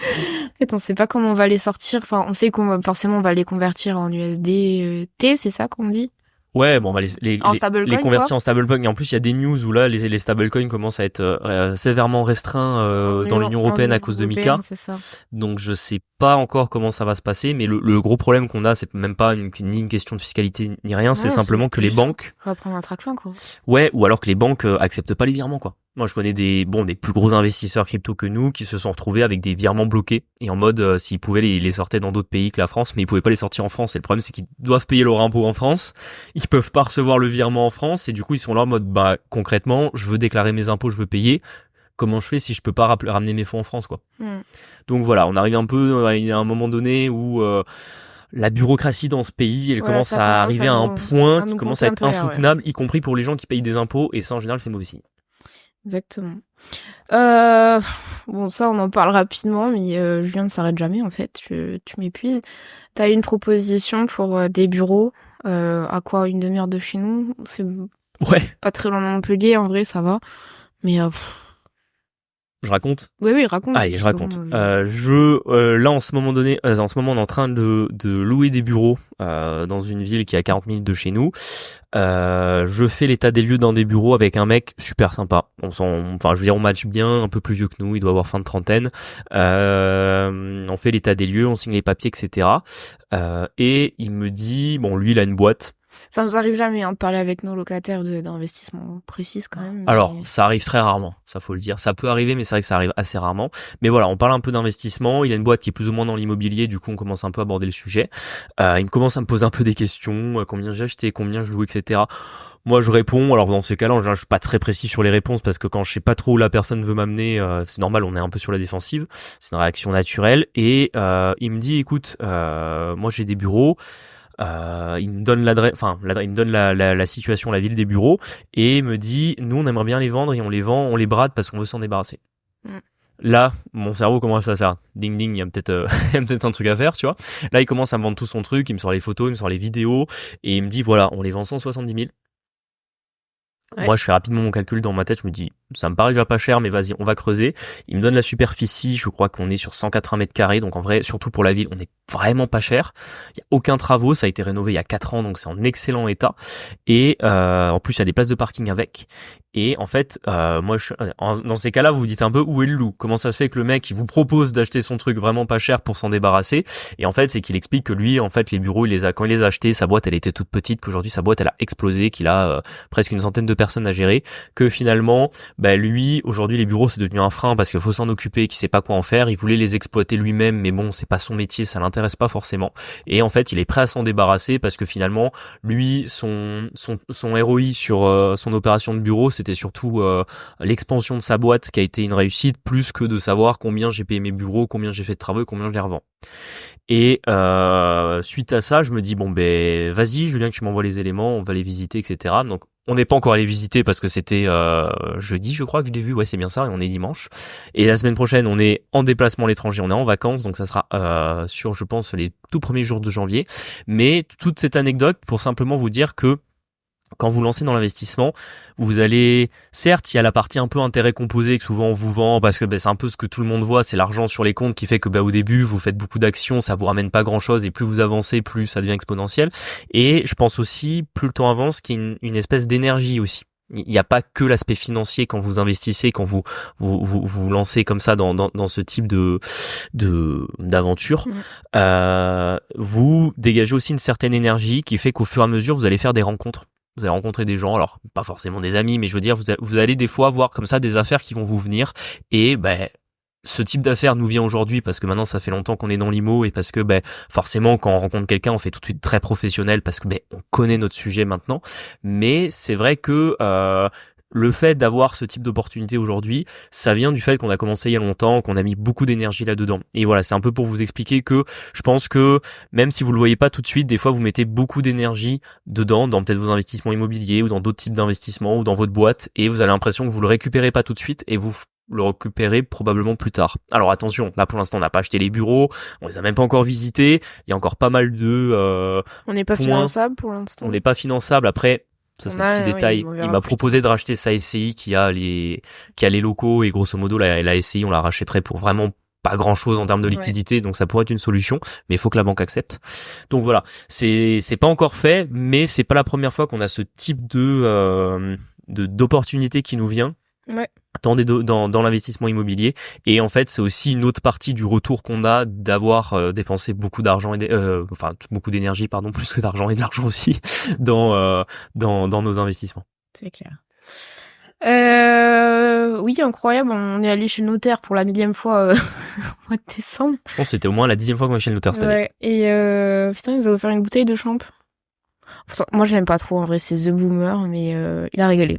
En fait, on sait pas comment on va les sortir. Enfin, on sait qu'on va les convertir en USDT, c'est ça qu'on dit? Ouais, bon, on va les convertir quoi. En stablecoin. Et en plus, il y a des news où là, les stablecoins commencent à être sévèrement restreints dans l'Union européenne à cause de Mika. C'est ça. Donc, je sais pas encore comment ça va se passer, mais le gros problème qu'on a, c'est même pas ni une question de fiscalité ni rien, c'est simplement que les banques. On va prendre un track fin, quoi. Ouais, ou alors que les banques acceptent pas les virements, quoi. Moi, je connais des plus gros investisseurs crypto que nous qui se sont retrouvés avec des virements bloqués et en mode s'ils pouvaient les sortir dans d'autres pays que la France, mais ils pouvaient pas les sortir en France. Et le problème, c'est qu'ils doivent payer leur impôt en France. Ils peuvent pas recevoir le virement en France et du coup, ils sont là en mode concrètement, je veux déclarer mes impôts, je veux payer. Comment je fais si je peux pas ramener mes fonds en France, quoi. Donc voilà, on arrive un peu à un moment donné où la bureaucratie dans ce pays, elle commence à arriver à un point qui commence à être insoutenable, y compris pour les gens qui payent des impôts, et ça en général c'est mauvais signe. Exactement. Bon, ça on en parle rapidement, mais Julien ne s'arrête jamais en fait. Tu m'épuises. T'as une proposition pour des bureaux à quoi, une demi-heure de chez nous? C'est pas très loin de Montpellier, en vrai ça va. Mais je raconte? Oui, raconte. Allez, je raconte. Là, en ce moment on est en train de louer des bureaux dans une ville qui est à 40 minutes de chez nous. Je fais l'état des lieux dans des bureaux avec un mec super sympa. On match bien, un peu plus vieux que nous, il doit avoir fin de trentaine. On fait l'état des lieux, on signe les papiers, etc. Et il me dit, lui, il a une boîte. Ça nous arrive jamais de parler avec nos locataires d'investissement précis quand même. Alors, ça arrive très rarement, ça faut le dire. Ça peut arriver, mais c'est vrai que ça arrive assez rarement. Mais voilà, on parle un peu d'investissement. Il a une boîte qui est plus ou moins dans l'immobilier, du coup on commence un peu à aborder le sujet. Il me commence à me poser un peu des questions, combien j'ai acheté, combien je loue, etc. Moi je réponds, alors dans ces cas-là, je suis pas très précis sur les réponses parce que quand je sais pas trop où la personne veut m'amener, c'est normal, on est un peu sur la défensive, c'est une réaction naturelle. Et il me dit, écoute, moi j'ai des bureaux. Il me donne il me donne la situation, la ville des bureaux, et me dit, nous on aimerait bien les vendre et on les brade parce qu'on veut s'en débarrasser. Là, mon cerveau commence à faire ding ding, il y a peut-être un truc à faire, tu vois. Là, il commence à me vendre tout son truc, il me sort les photos, il me sort les vidéos, et il me dit, voilà, on les vend 170 000. Ouais. Moi, je fais rapidement mon calcul dans ma tête, je me dis, ça me paraît déjà pas cher, mais vas-y, on va creuser. Il me donne la superficie, je crois qu'on est sur 180 mètres carrés, donc en vrai, surtout pour la ville, on est vraiment pas cher. Il y a aucun travaux, ça a été rénové il y a 4 ans, donc c'est en excellent état. Et en plus, il y a des places de parking avec. Et en fait, moi, dans ces cas-là, vous vous dites un peu où est le loup. Comment ça se fait que le mec, il vous propose d'acheter son truc vraiment pas cher pour s'en débarrasser? Et en fait, c'est qu'il explique que lui, en fait, les bureaux, quand il les a achetés, sa boîte, elle était toute petite, qu'aujourd'hui, sa boîte, elle a explosé, qu'il a presque une centaine de personnes à gérer, que finalement, lui, aujourd'hui, les bureaux, c'est devenu un frein parce qu'il faut s'en occuper, qu'il sait pas quoi en faire. Il voulait les exploiter lui-même, mais bon, c'est pas son métier, ça l'intéresse pas forcément. Et en fait, il est prêt à s'en débarrasser parce que finalement, lui, son ROI sur son opération de bureau, c'était surtout l'expansion de sa boîte qui a été une réussite, plus que de savoir combien j'ai payé mes bureaux, combien j'ai fait de travaux, combien je les revends. Et suite à ça, je me dis vas-y Julien, que tu m'envoies les éléments, on va les visiter, etc. Donc on n'est pas encore allé visiter parce que c'était jeudi, je crois que je l'ai vu, ouais c'est bien ça, et on est dimanche. Et la semaine prochaine, on est en déplacement à l'étranger, on est en vacances, donc ça sera sur, je pense, les tout premiers jours de janvier. Mais toute cette anecdote pour simplement vous dire que quand vous lancez dans l'investissement, vous allez, certes, il y a la partie un peu intérêt composé que souvent on vous vend parce que c'est un peu ce que tout le monde voit, c'est l'argent sur les comptes qui fait que au début vous faites beaucoup d'actions, ça vous ramène pas grand chose et plus vous avancez, plus ça devient exponentiel. Et je pense aussi, plus le temps avance, qu'il y a une espèce d'énergie aussi il n'y a pas que l'aspect financier quand vous investissez, quand vous lancez comme ça dans ce type d'aventure. Vous dégagez aussi une certaine énergie qui fait qu'au fur et à mesure, vous allez faire des rencontres. Vous allez rencontrer des gens, alors pas forcément des amis, mais je veux dire, vous allez des fois voir comme ça des affaires qui vont vous venir, et ce type d'affaires nous vient aujourd'hui parce que maintenant ça fait longtemps qu'on est dans l'IMO, et parce que forcément quand on rencontre quelqu'un on fait tout de suite très professionnel parce que on connaît notre sujet maintenant. Mais c'est vrai que le fait d'avoir ce type d'opportunité aujourd'hui, ça vient du fait qu'on a commencé il y a longtemps, qu'on a mis beaucoup d'énergie là-dedans. Et voilà, c'est un peu pour vous expliquer que je pense que même si vous le voyez pas tout de suite, des fois vous mettez beaucoup d'énergie dedans, dans peut-être vos investissements immobiliers ou dans d'autres types d'investissements ou dans votre boîte, et vous avez l'impression que vous le récupérez pas tout de suite et vous le récupérer probablement plus tard. Alors attention, là pour l'instant on n'a pas acheté les bureaux, on les a même pas encore visités, il y a encore pas mal de on n'est pas finançable pour l'instant. On n'est pas finançable. Après, ça c'est un petit détail. Il m'a proposé de racheter sa SCI qui a les locaux, et grosso modo la SCI on la rachèterait pour vraiment pas grand chose en termes de liquidité, donc ça pourrait être une solution, mais il faut que la banque accepte. Donc voilà, c'est pas encore fait, mais c'est pas la première fois qu'on a ce type d'opportunité qui nous vient. Dans l'investissement immobilier, et en fait c'est aussi une autre partie du retour qu'on a d'avoir dépensé beaucoup d'argent beaucoup d'énergie plus que d'argent, et de l'argent aussi dans nos investissements. C'est clair. Oui, incroyable, on est allé chez le notaire pour la 1000e fois au mois de décembre. Je pense que c'était au moins la 10e fois qu'on est chez le notaire cette année. Et putain, il nous a offert une bouteille de champ. Pourtant, moi je l'aime pas trop en vrai, c'est The Boomer, mais il a régalé.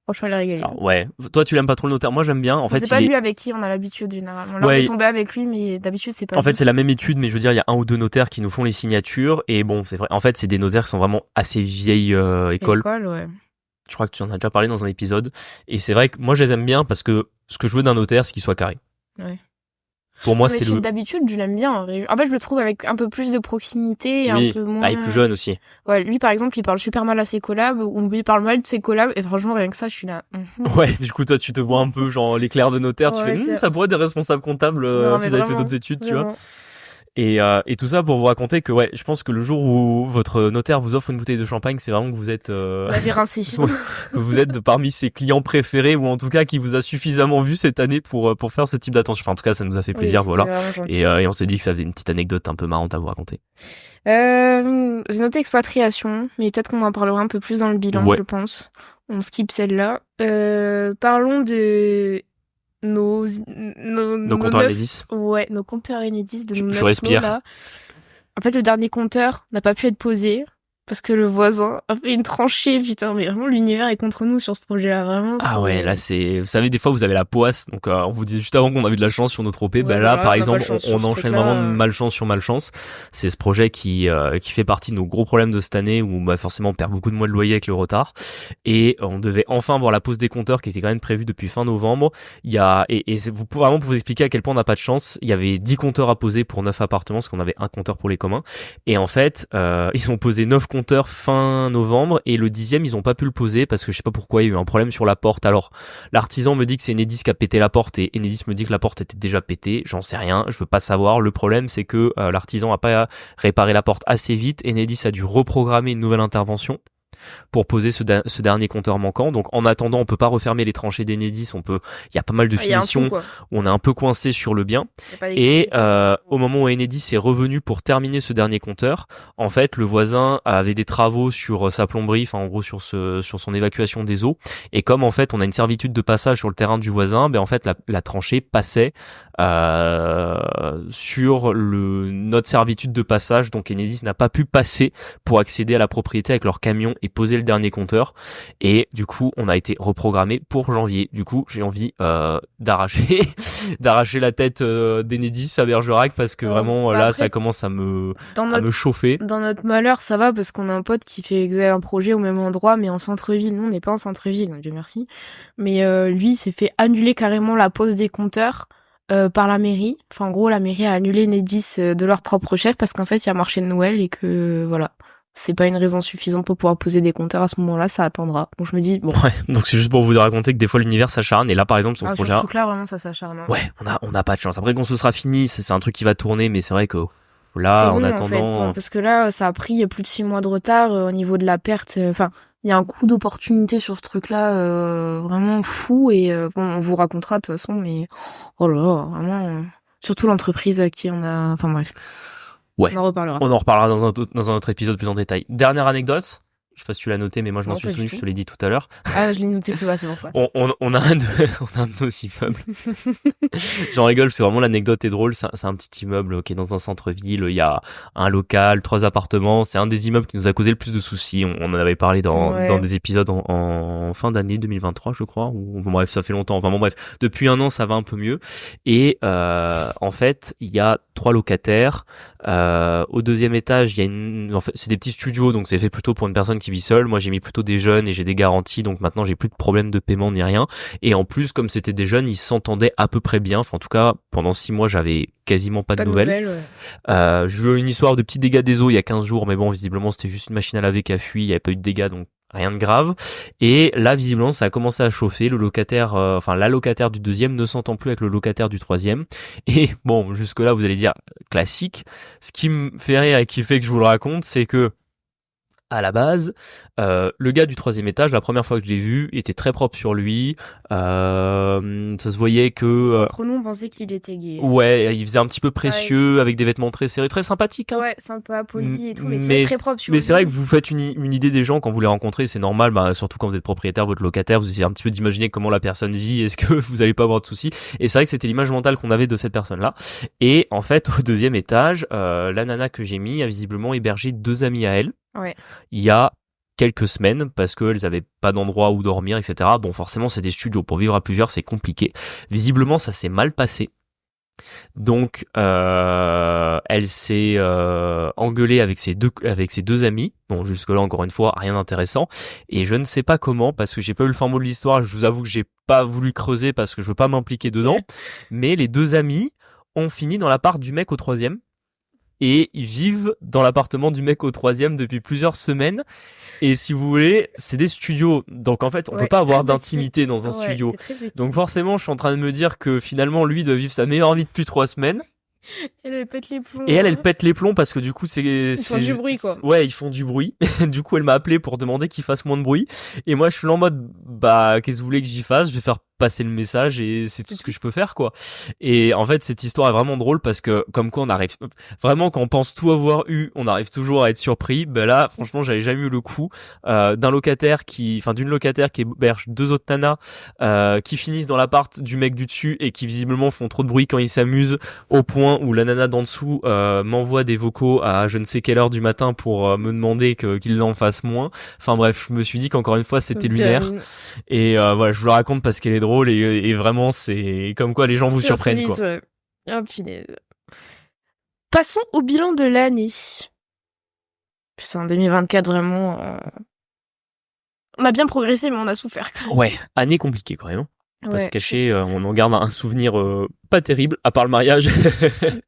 Franchement, il a régalé. Alors, ouais. Toi, tu l'aimes pas trop le notaire. Moi, j'aime bien. En fait, c'est pas lui avec qui on a l'habitude, généralement. Là, on est tombé avec lui, mais d'habitude, c'est pas lui. En fait, c'est la même étude, mais je veux dire, il y a un ou deux notaires qui nous font les signatures. Et bon, c'est vrai. En fait, c'est des notaires qui sont vraiment assez vieille école. Ouais. Je crois que tu en as déjà parlé dans un épisode. Et c'est vrai que moi, je les aime bien parce que ce que je veux d'un notaire, c'est qu'il soit carré. Ouais. Pour moi, c'est d'habitude, je l'aime bien. En fait, je le trouve avec un peu plus de proximité, oui. un peu moins. Il est plus jeune aussi. Ouais, lui, par exemple, il parle super mal à ses collabs, ou il parle mal de ses collabs, et franchement, rien que ça, je suis là. Ouais, du coup, toi, tu te vois un peu, genre, l'éclair de notaire, tu fais, ça pourrait être des responsables comptables, s'ils avaient fait d'autres études, vraiment. Tu vois. Et tout ça pour vous raconter que je pense que le jour où votre notaire vous offre une bouteille de champagne, c'est vraiment que vous êtes vous êtes parmi ses clients préférés, ou en tout cas qui vous a suffisamment vu cette année pour faire ce type d'attention. Enfin, en tout cas, ça nous a fait plaisir, voilà. Et on s'est dit que ça faisait une petite anecdote un peu marrante à vous raconter. J'ai noté expatriation, mais peut-être qu'on en parlera un peu plus dans le bilan, je pense. On skip celle-là. Parlons de nos compteurs Enedis. Ouais, nos compteurs Enedis de nos 9 respire. Là. En fait, le dernier compteur n'a pas pu être posé parce que le voisin a fait une tranchée. Putain, mais vraiment, l'univers est contre nous sur ce projet-là, vraiment. Ah ouais, là c'est, vous savez, des fois vous avez la poisse, donc on vous disait juste avant qu'on avait de la chance sur notre OP, là par exemple on enchaîne vraiment malchance sur malchance. C'est ce projet qui fait partie de nos gros problèmes de cette année, où forcément on perd beaucoup de mois de loyer avec le retard, et on devait enfin voir la pose des compteurs qui était quand même prévue depuis fin novembre. Il y a, et vous pouvez vraiment pour vous expliquer à quel point on n'a pas de chance, il y avait 10 compteurs à poser pour 9 appartements, parce qu'on avait un compteur pour les communs, et en fait ils ont posé 9 compteurs fin novembre, et le 10e ils ont pas pu le poser parce que je sais pas pourquoi, il y a eu un problème sur la porte. Alors l'artisan me dit que c'est Enedis qui a pété la porte, et Enedis me dit que la porte était déjà pétée, j'en sais rien, je veux pas savoir. Le problème c'est que l'artisan a pas réparé la porte assez vite, Enedis a dû reprogrammer une nouvelle intervention pour poser ce dernier compteur manquant. Donc en attendant, on peut pas refermer les tranchées d'Enedis, il y a pas mal de finitions où on est un peu coincé sur le bien, et au moment où Enedis est revenu pour terminer ce dernier compteur, en fait le voisin avait des travaux sur sa plomberie, en gros sur son évacuation des eaux, et comme en fait on a une servitude de passage sur le terrain du voisin, en fait la tranchée passait sur notre servitude de passage, donc Enedis n'a pas pu passer pour accéder à la propriété avec leur camion et poser le dernier compteur, et du coup on a été reprogrammé pour janvier. Du coup j'ai envie d'arracher la tête d'Enedis à Bergerac, parce que vraiment là après, ça commence à me chauffer. Dans notre malheur ça va, parce qu'on a un pote qui fait un projet au même endroit mais en centre-ville. Nous on n'est pas en centre-ville, Dieu merci, mais lui s'est fait annuler carrément la pose des compteurs par la mairie. Enfin en gros la mairie a annulé Enedis de leur propre chef, parce qu'en fait il y a marché de Noël, et que voilà, c'est pas une raison suffisante pour pouvoir poser des compteurs à ce moment-là, ça attendra. Donc je me dis bon. Ouais, donc c'est juste pour vous raconter que des fois l'univers s'acharne, et là par exemple sur ce projet-là. Surtout là vraiment ça s'acharne. Hein. Ouais, on a pas de chance. Après quand ce sera fini, c'est un truc qui va tourner, mais c'est vrai que là c'est en bon, attendant. En fait, parce que là ça a pris plus de 6 mois de retard au niveau de la perte. Enfin, il y a un coup d'opportunité sur ce truc-là, vraiment fou. Et bon, on vous racontera de toute façon, mais oh là là, vraiment, surtout l'entreprise à qui on a... Enfin bref, Ouais. on en reparlera. On en reparlera dans un autre épisode plus en détail. Dernière anecdote. Je sais pas si tu l'as noté, mais moi je m'en Non, suis pas souvenu, du je tout. te l'ai dit tout à l'heure. Ah, je l'ai noté plus bas, c'est pour ça. On a on a un de nos immeubles. J'en rigole, parce que vraiment l'anecdote est drôle. C'est un petit immeuble qui est dans un centre-ville. Il y a un local, 3 appartements. C'est un des immeubles qui nous a causé le plus de soucis. On en avait parlé dans des épisodes en fin d'année 2023, je crois. Ou bon, bref, ça fait longtemps. Enfin bon, bref, depuis un an, ça va un peu mieux. Et en fait, il y a 3 locataires. Au 2e étage, il y a en fait, c'est des petits studios, donc c'est fait plutôt pour une personne qui vit seule. Moi, j'ai mis plutôt des jeunes et j'ai des garanties, donc maintenant j'ai plus de problème de paiement ni rien. Et en plus, comme c'était des jeunes, ils s'entendaient à peu près bien. Enfin, en tout cas, pendant 6 mois, j'avais quasiment pas de nouvelles. J'ai eu une histoire de petits dégâts des eaux il y a 15 jours, mais bon, visiblement, c'était juste une machine à laver qui a fui. Il y avait pas eu de dégâts, donc rien de grave. Et là, visiblement, ça a commencé à chauffer. Le locataire, la locataire du 2e ne s'entend plus avec le locataire du 3e. Et bon, jusque là, vous allez dire classique. Ce qui me fait rire et qui fait que je vous le raconte, c'est que à la base, le gars du 3e étage, la première fois que je l'ai vu, était très propre sur lui. Ça se voyait que Entre nous, on pensait qu'il était gay. ouais, il faisait un petit peu précieux, avec des vêtements très serrés, très sympathiques. Hein. Ouais, sympa, poli et tout, mais c'est très propre sur Mais lui. c'est vrai que vous faites une idée des gens quand vous les rencontrez, c'est normal, surtout quand vous êtes propriétaire, votre locataire, vous essayez un petit peu d'imaginer comment la personne vit, est-ce que vous allez pas avoir de soucis. Et c'est vrai que c'était l'image mentale qu'on avait de cette personne-là. Et en fait, au 2e étage, la nana que j'ai mis a visiblement hébergé 2 amis à elle. Ouais. Il y a quelques semaines parce qu'elles avaient pas d'endroit où dormir, etc. Bon, forcément, c'est des studios. Pour vivre à plusieurs, c'est compliqué. Visiblement, ça s'est mal passé. Donc, elle s'est engueulée avec ses deux amis. Bon, jusque-là, encore une fois, rien d'intéressant. Et je ne sais pas comment, parce que j'ai pas eu le fin mot de l'histoire. Je vous avoue que j'ai pas voulu creuser parce que je veux pas m'impliquer dedans. Mais les 2 amis ont fini dans l'appart du mec au 3e. Et ils vivent dans l'appartement du mec au 3e depuis plusieurs semaines. Et si vous voulez, c'est des studios. Donc en fait, on peut pas avoir d'intimité dans un studio. Donc forcément, je suis en train de me dire que finalement, lui doit vivre sa meilleure vie depuis 3 semaines. Elle pète les plombs. Et elle pète les plombs parce que du coup, ils font du bruit, quoi. Ouais, ils font du bruit. Du coup, elle m'a appelé pour demander qu'il fasse moins de bruit. Et moi, je suis là en mode, qu'est-ce que vous voulez que j'y fasse? Je vais faire passer le message et c'est tout ce que je peux faire, quoi. Et en fait, cette histoire est vraiment drôle parce que comme quoi on arrive vraiment, quand on pense tout avoir eu, on arrive toujours à être surpris. Là, franchement, j'avais jamais eu le coup d'une locataire qui héberge 2 autres nanas qui finissent dans l'appart du mec du dessus et qui visiblement font trop de bruit quand ils s'amusent, au point où la nana d'en dessous m'envoie des vocaux à je ne sais quelle heure du matin pour me demander qu'il en fasse moins. Enfin bref, je me suis dit qu'encore une fois c'était lunaire. Et voilà, je vous le raconte parce qu'elle est drôle et vraiment c'est comme quoi les gens vous surprennent, quoi. Ouais. Oh, punaise. Passons au bilan de l'année. C'est en 2024 vraiment. On a bien progressé mais on a souffert. Ouais, année compliquée quand même. On va pas se cacher, on en garde un souvenir pas terrible, à part le mariage.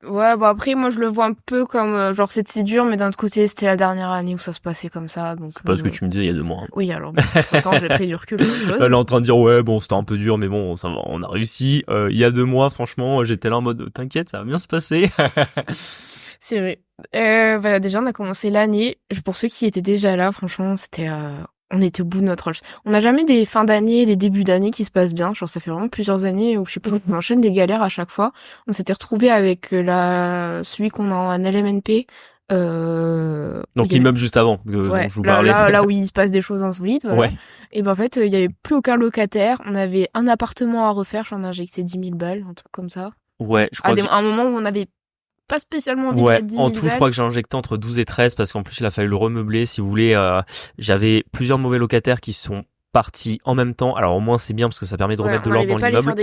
Ouais, après, moi, je le vois un peu comme, genre, c'était dur, mais d'un autre côté, c'était la dernière année où ça se passait comme ça, donc. C'est pas ce que tu me disais il y a 2 mois. Hein. Oui, alors, pourtant, j'ai pris du recul. Elle est en train de dire, ouais, bon, c'était un peu dur, mais bon, ça va, on a réussi. Il y a 2 mois, franchement, j'étais là en mode, t'inquiète, ça va bien se passer. C'est vrai. Déjà, on a commencé l'année. Pour ceux qui étaient déjà là, franchement, c'était, on était au bout de notre rush. On n'a jamais des fins d'année, des débuts d'année qui se passent bien. Genre, ça fait vraiment plusieurs années où, je sais pas, on enchaîne les galères à chaque fois. On s'était retrouvés avec celui qu'on a en LMNP. Donc l'immeuble juste avant, dont je vous parlais. Là où il se passe des choses insolites. Voilà. Ouais. Et en fait, il y avait plus aucun locataire. On avait un appartement à refaire. J'en ai injecté 10 000 balles, un truc comme ça. Ouais, je crois. À un moment où on avait pas spécialement envie de mettre 10 000 en tout, balles. Je crois que j'ai injecté entre 12 et 13 parce qu'en plus, il a fallu le remeubler. Si vous voulez, j'avais plusieurs mauvais locataires qui sont partis en même temps. Alors au moins c'est bien parce que ça permet de remettre de l'ordre dans l'immeuble.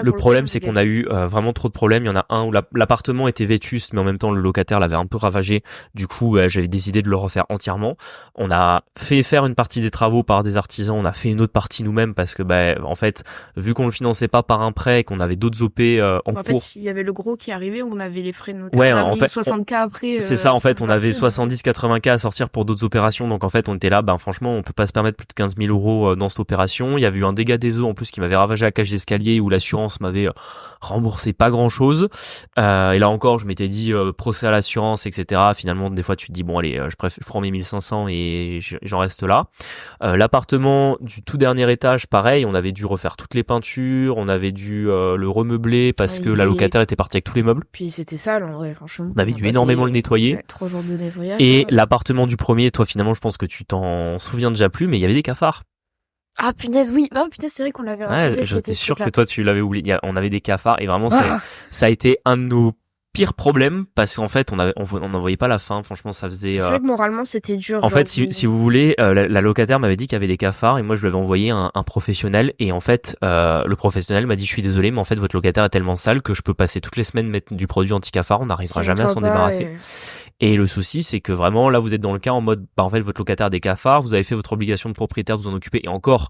Le problème c'est qu'on a eu vraiment trop de problèmes. Il y en a un où l'appartement était vétuste, mais en même temps le locataire l'avait un peu ravagé. Du coup j'avais décidé de le refaire entièrement. On a fait faire une partie des travaux par des artisans, on a fait une autre partie nous-mêmes parce que en fait vu qu'on le finançait pas par un prêt et qu'on avait d'autres OP en cours. En fait il y avait le gros qui arrivait, on avait les frais de notaire. Ouais, on en fait 60K après. C'est ça, en fait on avait 70-80K à sortir pour d'autres opérations. Donc en fait on était là, franchement on peut pas se permettre plus de 15 000 euros dans dans cette opération. Il y avait eu un dégât des eaux en plus qui m'avait ravagé la cage d'escalier où l'assurance m'avait remboursé pas grand chose. Et là encore, je m'étais dit procès à l'assurance, etc. Finalement, des fois, tu te dis bon allez, je prends mes 1500 et j'en reste là. L'appartement du tout dernier étage, pareil, on avait dû refaire toutes les peintures, on avait dû le remeubler parce que la locataire était partie avec tous les meubles. Puis c'était sale en vrai, franchement. On avait dû énormément le nettoyer. 3 jours de nettoyage. Et l'appartement du premier, toi finalement, je pense que tu t'en souviens déjà plus, mais il y avait des cafards. Ah punaise, oui. Oh punaise, c'est vrai qu'on l'avait raconté. Ouais, j'étais sûr que toi tu l'avais oublié. On avait des cafards et vraiment ça a été un de nos pires problèmes parce qu'en fait on n'en voyait pas la fin. Franchement, ça faisait. C'est vrai que moralement c'était dur. En fait, si vous voulez, la locataire m'avait dit qu'il y avait des cafards et moi je lui avais envoyé un professionnel et en fait le professionnel m'a dit je suis désolé mais en fait votre locataire est tellement sale que je peux passer toutes les semaines mettre du produit anti-cafard, on n'arrivera jamais à s'en débarrasser. Et le souci, c'est que vraiment, là, vous êtes dans le cas en mode, en fait, votre locataire a des cafards, vous avez fait votre obligation de propriétaire de vous en occuper, et encore,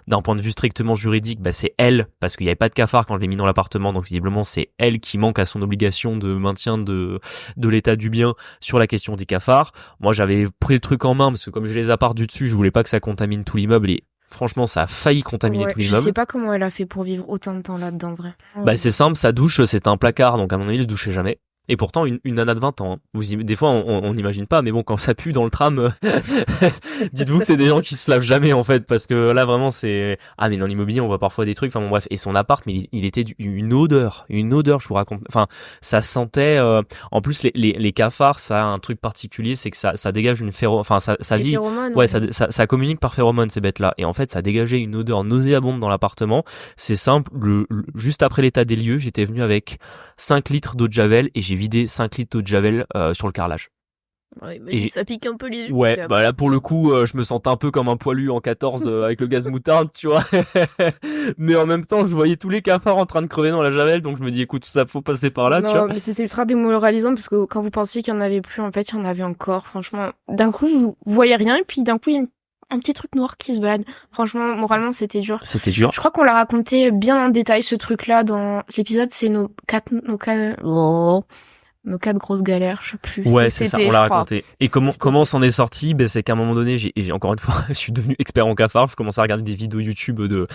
d'un point de vue strictement juridique, c'est elle, parce qu'il n'y avait pas de cafards quand je l'ai mis dans l'appartement, donc visiblement, c'est elle qui manque à son obligation de maintien de l'état du bien sur la question des cafards. Moi, j'avais pris le truc en main, parce que comme j'ai les apparts du dessus, je voulais pas que ça contamine tout l'immeuble, et franchement, ça a failli contaminer tout l'immeuble. Je sais pas comment elle a fait pour vivre autant de temps là-dedans, vrai. C'est simple, sa douche, c'est un placard, donc à mon avis, il ne douchait jamais. Et pourtant, une nana de 20 ans. Des fois, on n'imagine pas, mais bon, quand ça pue dans le tram, dites-vous que c'est des gens qui se lavent jamais, en fait, parce que là, vraiment, c'est... Ah, mais dans l'immobilier, on voit parfois des trucs, enfin bon, bref. Et son appart, mais il était une odeur, je vous raconte. Enfin, ça sentait... En plus, les cafards, ça a un truc particulier, c'est que ça dégage une ça vit... Ouais, ça communique par phéromones, ces bêtes-là. Et en fait, ça dégageait une odeur nauséabonde dans l'appartement. C'est simple, juste après l'état des lieux, j'étais venu avec 5 litres d'eau de javel et j'ai vidé 5 litres d'eau de javel sur le carrelage. Ouais, mais ça pique un peu les yeux. Ouais, là pour le coup, je me sentais un peu comme un poilu en 14 avec le gaz moutarde, tu vois. Mais en même temps, je voyais tous les cafards en train de crever dans la javel, donc je me dis écoute, ça faut passer par là, tu vois. Non, mais c'était ultra démoralisant parce que quand vous pensiez qu'il y en avait plus, en fait, il y en avait encore. Franchement, d'un coup, vous voyez rien et puis d'un coup, il y a un petit truc noir qui se balade. Franchement, moralement, c'était dur. C'était dur. Je crois qu'on l'a raconté bien en détail, ce truc-là, dans l'épisode, c'est nos quatre grosses galères, je sais plus. Ouais, c'est ça, on l'a raconté. Et comment on s'en est sorti? C'est qu'à un moment donné, j'ai encore une fois, je suis devenu expert en cafard. Je commençais à regarder des vidéos YouTube de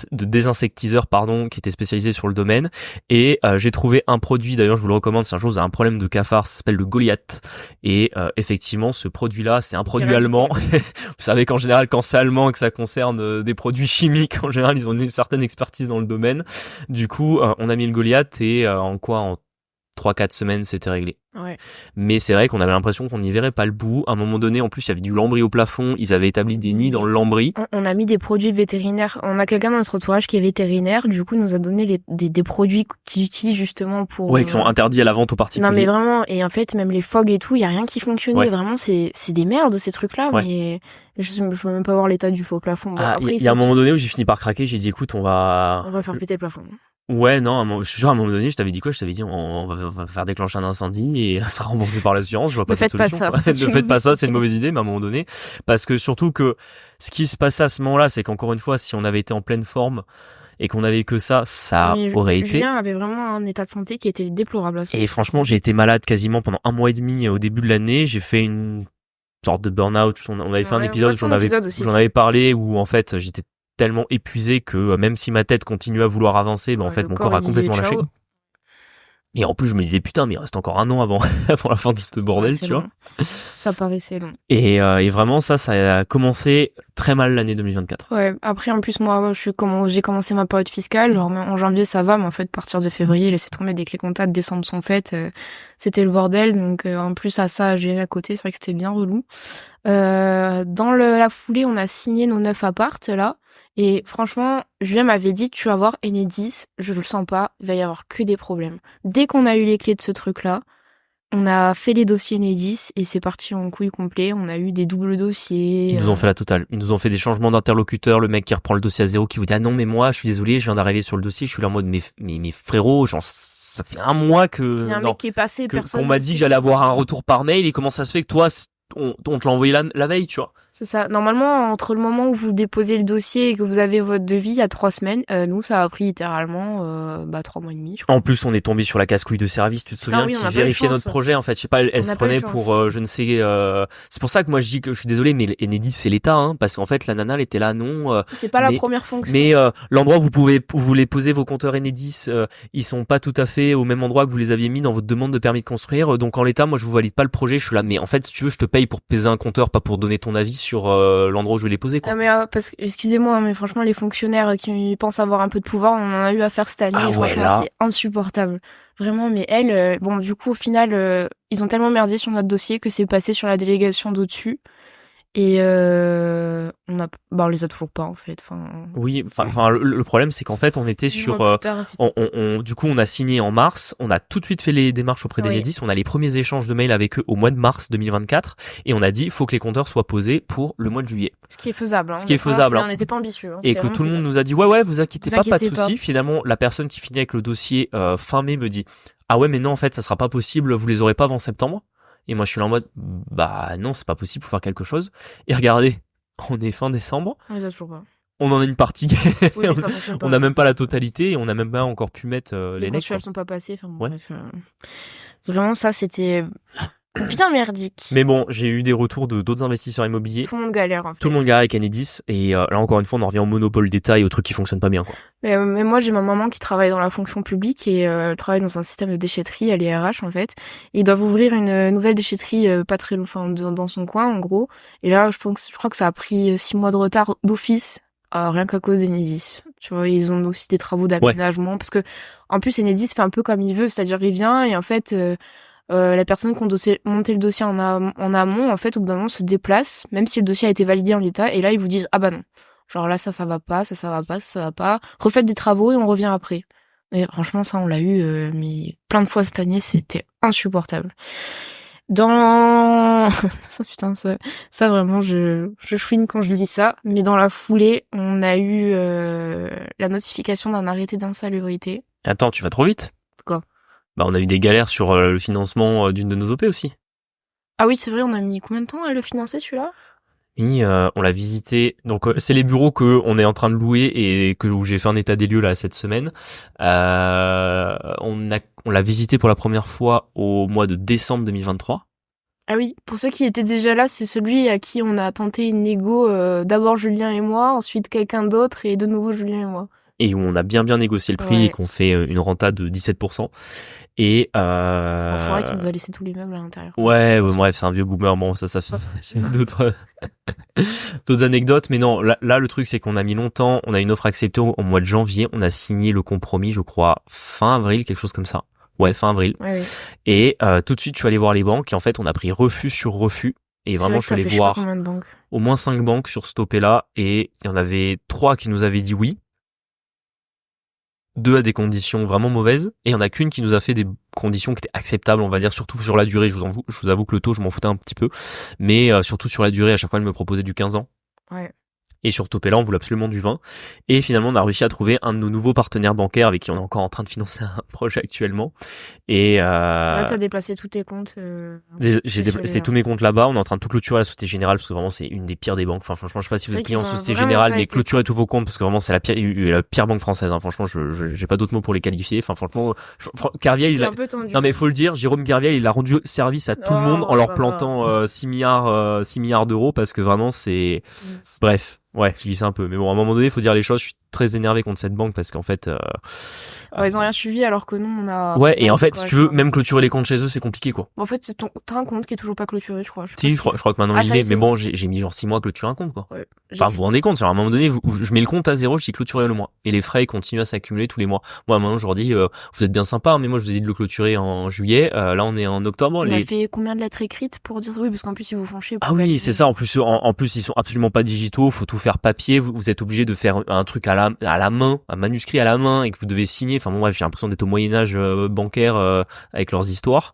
désinsectiseurs, qui étaient spécialisés sur le domaine. Et j'ai trouvé un produit, d'ailleurs, je vous le recommande, si un jour vous avez un problème de cafard, ça s'appelle le Goliath. Et effectivement, ce produit-là, c'est un produit allemand. Vous savez qu'en général, quand c'est allemand et que ça concerne des produits chimiques, en général, ils ont une certaine expertise dans le domaine. Du coup, on a mis le Goliath et en 3-4 semaines, c'était réglé. Ouais. Mais c'est vrai qu'on avait l'impression qu'on n'y verrait pas le bout. À un moment donné, en plus, il y avait du lambris au plafond. Ils avaient établi des nids dans le lambris. On a mis des produits vétérinaires. On a quelqu'un dans notre entourage qui est vétérinaire. Du coup, il nous a donné des produits qu'ils utilisent justement pour... Ouais, qui sont interdits à la vente aux particuliers. Non, mais vraiment. Et en fait, même les fogs et tout, il y a rien qui fonctionnait. Ouais. Vraiment, c'est des merdes, ces trucs-là. Ouais. Mais je veux même pas voir l'état du faux plafond. Bon, il y a un moment donné où j'ai fini par craquer. J'ai dit, écoute, on va faire péter le plafond. Ouais, non, je suis sûr, à un moment donné, je t'avais dit quoi? Je t'avais dit, on va faire déclencher un incendie et ça sera remboursé par l'assurance. Je vois pas de solution. Ne faites pas ça, c'est une mauvaise idée, mais à un moment donné, parce que surtout que ce qui se passait à ce moment-là, c'est qu'encore une fois, si on avait été en pleine forme et qu'on avait que ça aurait été. Julien avait vraiment un état de santé qui était déplorable. Et franchement, j'ai été malade quasiment pendant 1 mois et demi au début de l'année. J'ai fait une sorte de burn-out. On avait fait un épisode où j'en avais parlé où en fait, j'étais tellement épuisé que même si ma tête continue à vouloir avancer, en fait mon corps a complètement lâché. Et en plus je me disais putain mais il reste encore 1 an avant la fin de ce bordel, tu vois. Ça paraissait long. Et vraiment ça a commencé très mal l'année 2024. Ouais, après en plus moi j'ai commencé ma période fiscale, genre en janvier ça va, mais en fait à partir de février, laisser tomber dès que les comptables décembre sont faites, c'était le bordel, donc en plus à ça à gérer à côté, c'est vrai que c'était bien relou. Dans la foulée, on a signé nos 9 appartes là. Et franchement, Julien m'avait dit, tu vas voir Enedis, je le sens pas, il va y avoir que des problèmes. Dès qu'on a eu les clés de ce truc-là, on a fait les dossiers Enedis et c'est parti en couille complet. On a eu des doubles dossiers. Ils nous ont fait la totale. Ils nous ont fait des changements d'interlocuteur. Le mec qui reprend le dossier à zéro, qui vous dit ah non mais moi je suis désolé, je viens d'arriver sur le dossier. Je suis là en mode mais frérot, genre ça fait 1 mois que. Il y a un mec qui est passé, personne. Qu'on m'a dit que j'allais avoir un retour par mail et comment ça se fait que toi on te l'a envoyé la veille, tu vois. C'est ça. Normalement, entre le moment où vous déposez le dossier et que vous avez votre devis, il y a 3 semaines. Nous, ça a pris littéralement 3 mois et demi, je crois. En plus, on est tombé sur la casse-couille de service, tu te souviens, oui, qui vérifiait notre projet. En fait, je sais pas, elle se prenait pour, je ne sais, c'est pour ça que moi je dis que je suis désolé, mais Enedis, c'est l'État, hein, parce qu'en fait, la nana, elle était là, non. C'est pas la première fonction. Mais l'endroit où vous voulez poser vos compteurs Enedis, ils sont pas tout à fait au même endroit que vous les aviez mis dans votre demande de permis de construire. Donc en l'état, moi, je vous valide pas le projet. Je suis là, mais en fait, si tu veux, je te paye pour peser un compteur, pas pour donner ton avis sur l'endroit où je vais les poser, quoi. Mais parce que, excusez-moi, mais franchement, les fonctionnaires qui pensent avoir un peu de pouvoir, on en a eu à faire cette année. Ah et ouais, franchement, là. c'est insupportable. Vraiment, mais elle, bon, du coup, au final, ils ont tellement merdé sur notre dossier que c'est passé sur la délégation d'au-dessus. Et on les a toujours pas, en fait. Oui, enfin le problème c'est qu'en fait on était sur du coup on a signé en mars, on a tout de suite fait les démarches auprès d'Enedis, on a les premiers échanges de mails avec eux au mois de mars 2024 et on a dit il faut que les compteurs soient posés pour le mois de juillet. Ce qui est faisable. Ce qui est faisable. On n'était pas ambitieux. Et que tout le monde nous a dit ouais vous inquiétez pas de souci. Finalement la personne qui finit avec le dossier fin mai me dit ah ouais mais non en fait ça sera pas possible, vous les aurez pas avant septembre. Et moi, je suis là en mode, bah non, c'est pas possible, faut faire quelque chose. Et regardez, on est fin décembre. On les a toujours pas. On en a une partie. Oui, mais ça fonctionne pas. On n'a même pas la totalité et on n'a même pas encore pu mettre les necks. Les consuels sont pas passés. Enfin, bon, bref. Vraiment, ça, c'était bien merdique. Mais bon, j'ai eu des retours de d'autres investisseurs immobiliers. Tout le monde galère, en fait. Tout le monde galère avec Enedis. Et là, encore une fois, on en revient au monopole d'État et aux trucs qui fonctionnent pas bien, quoi. Mais moi, j'ai ma maman qui travaille dans la fonction publique et elle travaille dans un système de déchetterie, elle est RH, en fait. Et ils doivent ouvrir une nouvelle déchetterie pas très loin, dans son coin, en gros. Et là, je crois que ça a pris 6 mois de retard d'office, rien qu'à cause d'Enedis. Tu vois, ils ont aussi des travaux d'aménagement. Parce que, en plus, Enedis fait un peu comme il veut, c'est-à-dire il vient et en fait, la personne qui a monté le dossier en amont, en fait, au bout d'un moment, se déplace, même si le dossier a été validé en l'état, et là, ils vous disent, ah bah non. Genre là, ça va pas, ça va pas. Refaites des travaux et on revient après. Et franchement, ça, on l'a eu, mais plein de fois cette année, c'était insupportable. Putain, ça vraiment, je chouine quand je dis ça. Mais dans la foulée, on a eu la notification d'un arrêté d'insalubrité. Attends, tu vas trop vite. Quoi ? Bah, on a eu des galères sur le financement d'une de nos OP aussi. Ah oui, c'est vrai, on a mis combien de temps à le financer, celui-là ? Oui, on l'a visité. Donc c'est les bureaux que on est en train de louer et où j'ai fait un état des lieux là cette semaine. On l'a visité pour la première fois au mois de décembre 2023. Ah oui, pour ceux qui étaient déjà là, c'est celui à qui on a tenté une négo, d'abord Julien et moi, ensuite quelqu'un d'autre et de nouveau Julien et moi. Et où on a bien négocié le prix et qu'on fait une renta de 17%. Et c'est un forêt qui nous a laissé tous les meubles à l'intérieur. Ouais, bref, c'est un vieux boomer. Bon, ça c'est d'autres anecdotes. Mais non, là, le truc, c'est qu'on a mis longtemps. On a une offre acceptée au mois de janvier. On a signé le compromis, je crois, fin avril, quelque chose comme ça. Ouais, fin avril. Ouais. Et tout de suite, je suis allé voir les banques. Et en fait, on a pris refus sur refus. Et vraiment, je suis allé voir au moins 5 banques sur ce topé-là. Et il y en avait 3 qui nous avaient dit oui. 2 à des conditions vraiment mauvaises, et il y en a qu'une qui nous a fait des conditions qui étaient acceptables, on va dire, surtout sur la durée. Je vous avoue que le taux, je m'en foutais un petit peu, mais surtout sur la durée, à chaque fois, elle me proposait du 15 ans. Ouais. Et sur Topella, on voulait absolument du 20. Et finalement, on a réussi à trouver un de nos nouveaux partenaires bancaires avec qui on est encore en train de financer un projet actuellement. Et là, t'as déplacé tous tes comptes. J'ai déplacé tous mes comptes là-bas. On est en train de tout clôturer à la Société Générale parce que vraiment, c'est une des pires des banques. Enfin, franchement, je sais pas si vous êtes client en Société Générale, mais clôturez tous vos comptes parce que vraiment, c'est la pire banque française. Hein. Franchement, j'ai pas d'autres mots pour les qualifier. Enfin, franchement, Kerviel, non mais faut le dire, Jérôme Kerviel, il a rendu service à tout le monde en leur plantant 6 milliards d'euros parce que vraiment, c'est bref. Ouais, je dis ça un peu. Mais bon, à un moment donné, il faut dire les choses. Je suis très énervé contre cette banque parce qu'en fait... ils ont rien suivi alors que nous, on a... Ouais, et en fait, si tu veux, même clôturer les comptes chez eux, c'est compliqué, quoi. En fait, t'as un compte qui est toujours pas clôturé, je crois. Si, je crois que maintenant il est, mais bon, j'ai mis genre 6 mois à clôturer un compte, quoi. Ouais, enfin, vous vous rendez compte, genre à un moment donné, je mets le compte à 0, je dis clôturer le mois. Et les frais, ils continuent à s'accumuler tous les mois. Moi, maintenant, je leur dis, vous êtes bien sympa, mais moi, je vous ai dit de le clôturer en juillet. Là, on est en octobre. On a fait combien de lettres écrites pour dire oui, parce qu'en plus, ils vous font chier. Ah oui, c'est ça. En plus, ils sont absolument pas digitaux. Faut tout faire papier. Vous êtes obligé de faire un truc à la main, un manuscrit à la main, et que vous devez signer. Enfin bon, bref, j'ai l'impression d'être au Moyen-Âge bancaire avec leurs histoires.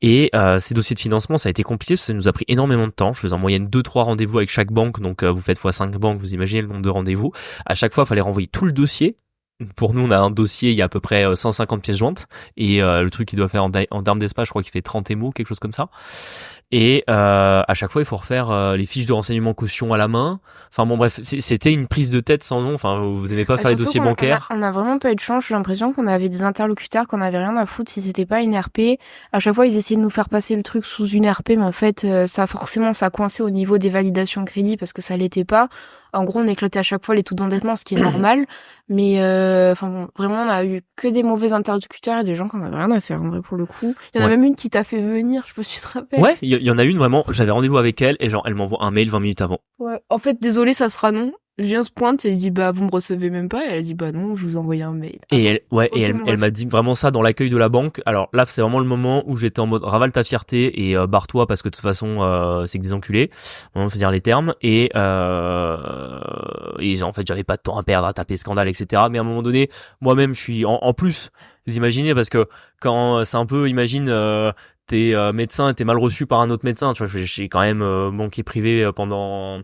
Et ces dossiers de financement, ça a été compliqué parce que ça nous a pris énormément de temps. Je faisais en moyenne 2-3 rendez-vous avec chaque banque, donc vous faites x5 banques, vous imaginez le nombre de rendez-vous. À chaque fois, il fallait renvoyer tout le dossier. Pour nous, on a un dossier, il y a à peu près 150 pièces jointes, et le truc qui doit faire en termes d'espace, je crois qu'il fait 30 émaux, quelque chose comme ça. Et à chaque fois il faut refaire les fiches de renseignement caution à la main. Enfin bon bref, c'était une prise de tête sans nom. Enfin vous aimez pas faire les dossiers bancaires. On a vraiment pas eu de chance. J'ai l'impression qu'on avait des interlocuteurs qu'on avait rien à foutre si c'était pas une RP. À chaque fois ils essayaient de nous faire passer le truc sous une RP, mais en fait ça coinçait au niveau des validations de crédit parce que ça l'était pas. En gros, on éclatait à chaque fois les taux d'endettement, ce qui est normal. Mais vraiment, on a eu que des mauvais interlocuteurs et des gens qu'on avait rien à faire, en vrai, pour le coup. Il y en a même une qui t'a fait venir, je sais pas si tu te rappelles. Ouais, il y en a une vraiment, j'avais rendez-vous avec elle et genre, elle m'envoie un mail 20 minutes avant. Ouais. En fait, désolé, ça sera non. Julien se pointe et il dit vous me recevez même pas, et elle dit non, je vous envoie un mail. Et elle m'a dit vraiment ça dans l'accueil de la banque. Alors là c'est vraiment le moment où j'étais en mode ravale ta fierté et barre-toi parce que de toute façon c'est que des enculés, on va dire les termes, et en fait j'avais pas de temps à perdre à taper scandale etc. Mais à un moment donné moi-même je suis en plus, vous imaginez, parce que quand c'est un peu, imagine t'es médecin et t'es mal reçu par un autre médecin, tu vois, j'ai quand même banquier privé pendant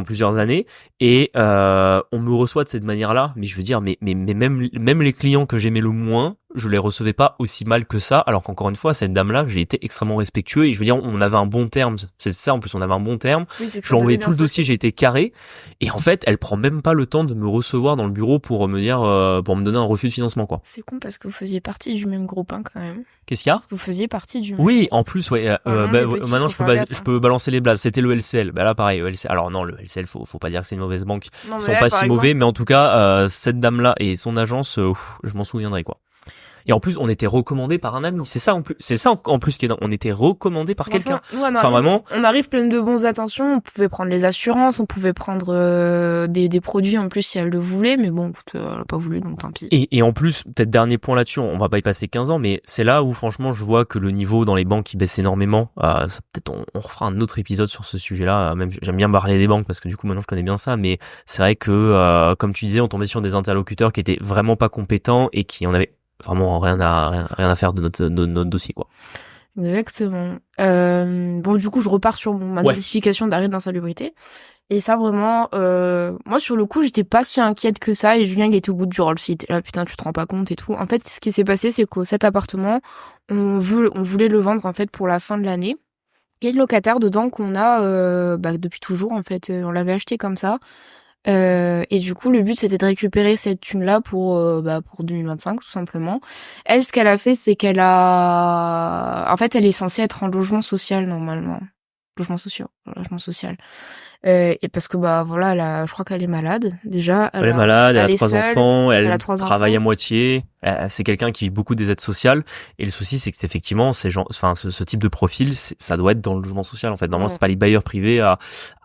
plusieurs années, et on me reçoit de cette manière-là, mais je veux dire, mais même les clients que j'aimais le moins, je les recevais pas aussi mal que ça, alors qu'encore une fois, cette dame-là, j'ai été extrêmement respectueux, et je veux dire, on avait un bon terme, c'est ça, en plus, on avait un bon terme, oui, je lui ai envoyé tout le dossier, j'ai été carré, et en fait, elle prend même pas le temps de me recevoir dans le bureau pour me dire, pour me donner un refus de financement, quoi. C'est con parce que vous faisiez partie du même groupe, hein, quand même. Qu'est-ce qu'il y a? Vous faisiez partie du même Oui, groupe. en plus, ouais, maintenant je peux balancer les blazes. C'était le LCL. Bah là, pareil, le LCL. Alors non, le LCL, faut pas dire que c'est une mauvaise banque. Ils sont pas si mauvais, mais en tout cas, cette dame-là et son agence, je m'en souviendrai, quoi. Et en plus, on était recommandé par un ami. C'est ça en plus qui est, on était recommandé par quelqu'un. Enfin vraiment. On arrive plein de bonnes attentions. On pouvait prendre les assurances, on pouvait prendre des produits en plus si elle le voulait, mais bon, écoute, elle a pas voulu, donc tant pis. Et en plus, peut-être dernier point là-dessus, on va pas y passer 15 ans, mais c'est là où franchement, je vois que le niveau dans les banques il baisse énormément. Peut-être on refera un autre épisode sur ce sujet-là. Même j'aime bien parler des banques parce que du coup maintenant je connais bien ça, mais c'est vrai que comme tu disais, on tombait sur des interlocuteurs qui étaient vraiment pas compétents et qui en avaient vraiment rien à faire de notre dossier, quoi. Exactement. Bon, du coup, je repars sur ma notification d'arrêt d'insalubrité. Et ça, vraiment, moi, sur le coup, j'étais pas si inquiète que ça. Et Julien, il était au bout du rôle. Il était là, putain, tu te rends pas compte et tout. En fait, ce qui s'est passé, c'est que cet appartement, on voulait le vendre, en fait, pour la fin de l'année. Il y a le locataire dedans qu'on a depuis toujours, en fait. On l'avait acheté comme ça. Et du coup, le but, c'était de récupérer cette thune-là pour 2025, tout simplement. Elle, ce qu'elle a fait, c'est en fait, elle est censée être en logement social, normalement. Logement social. Et parce que, je crois qu'elle est malade, déjà. Elle est malade, elle a 3 enfants, elle 3 travaille à moitié. C'est quelqu'un qui vit beaucoup des aides sociales. Et le souci, c'est que effectivement, ce type de profil, ça doit être dans le logement social, en fait. Normalement, c'est pas les bailleurs privés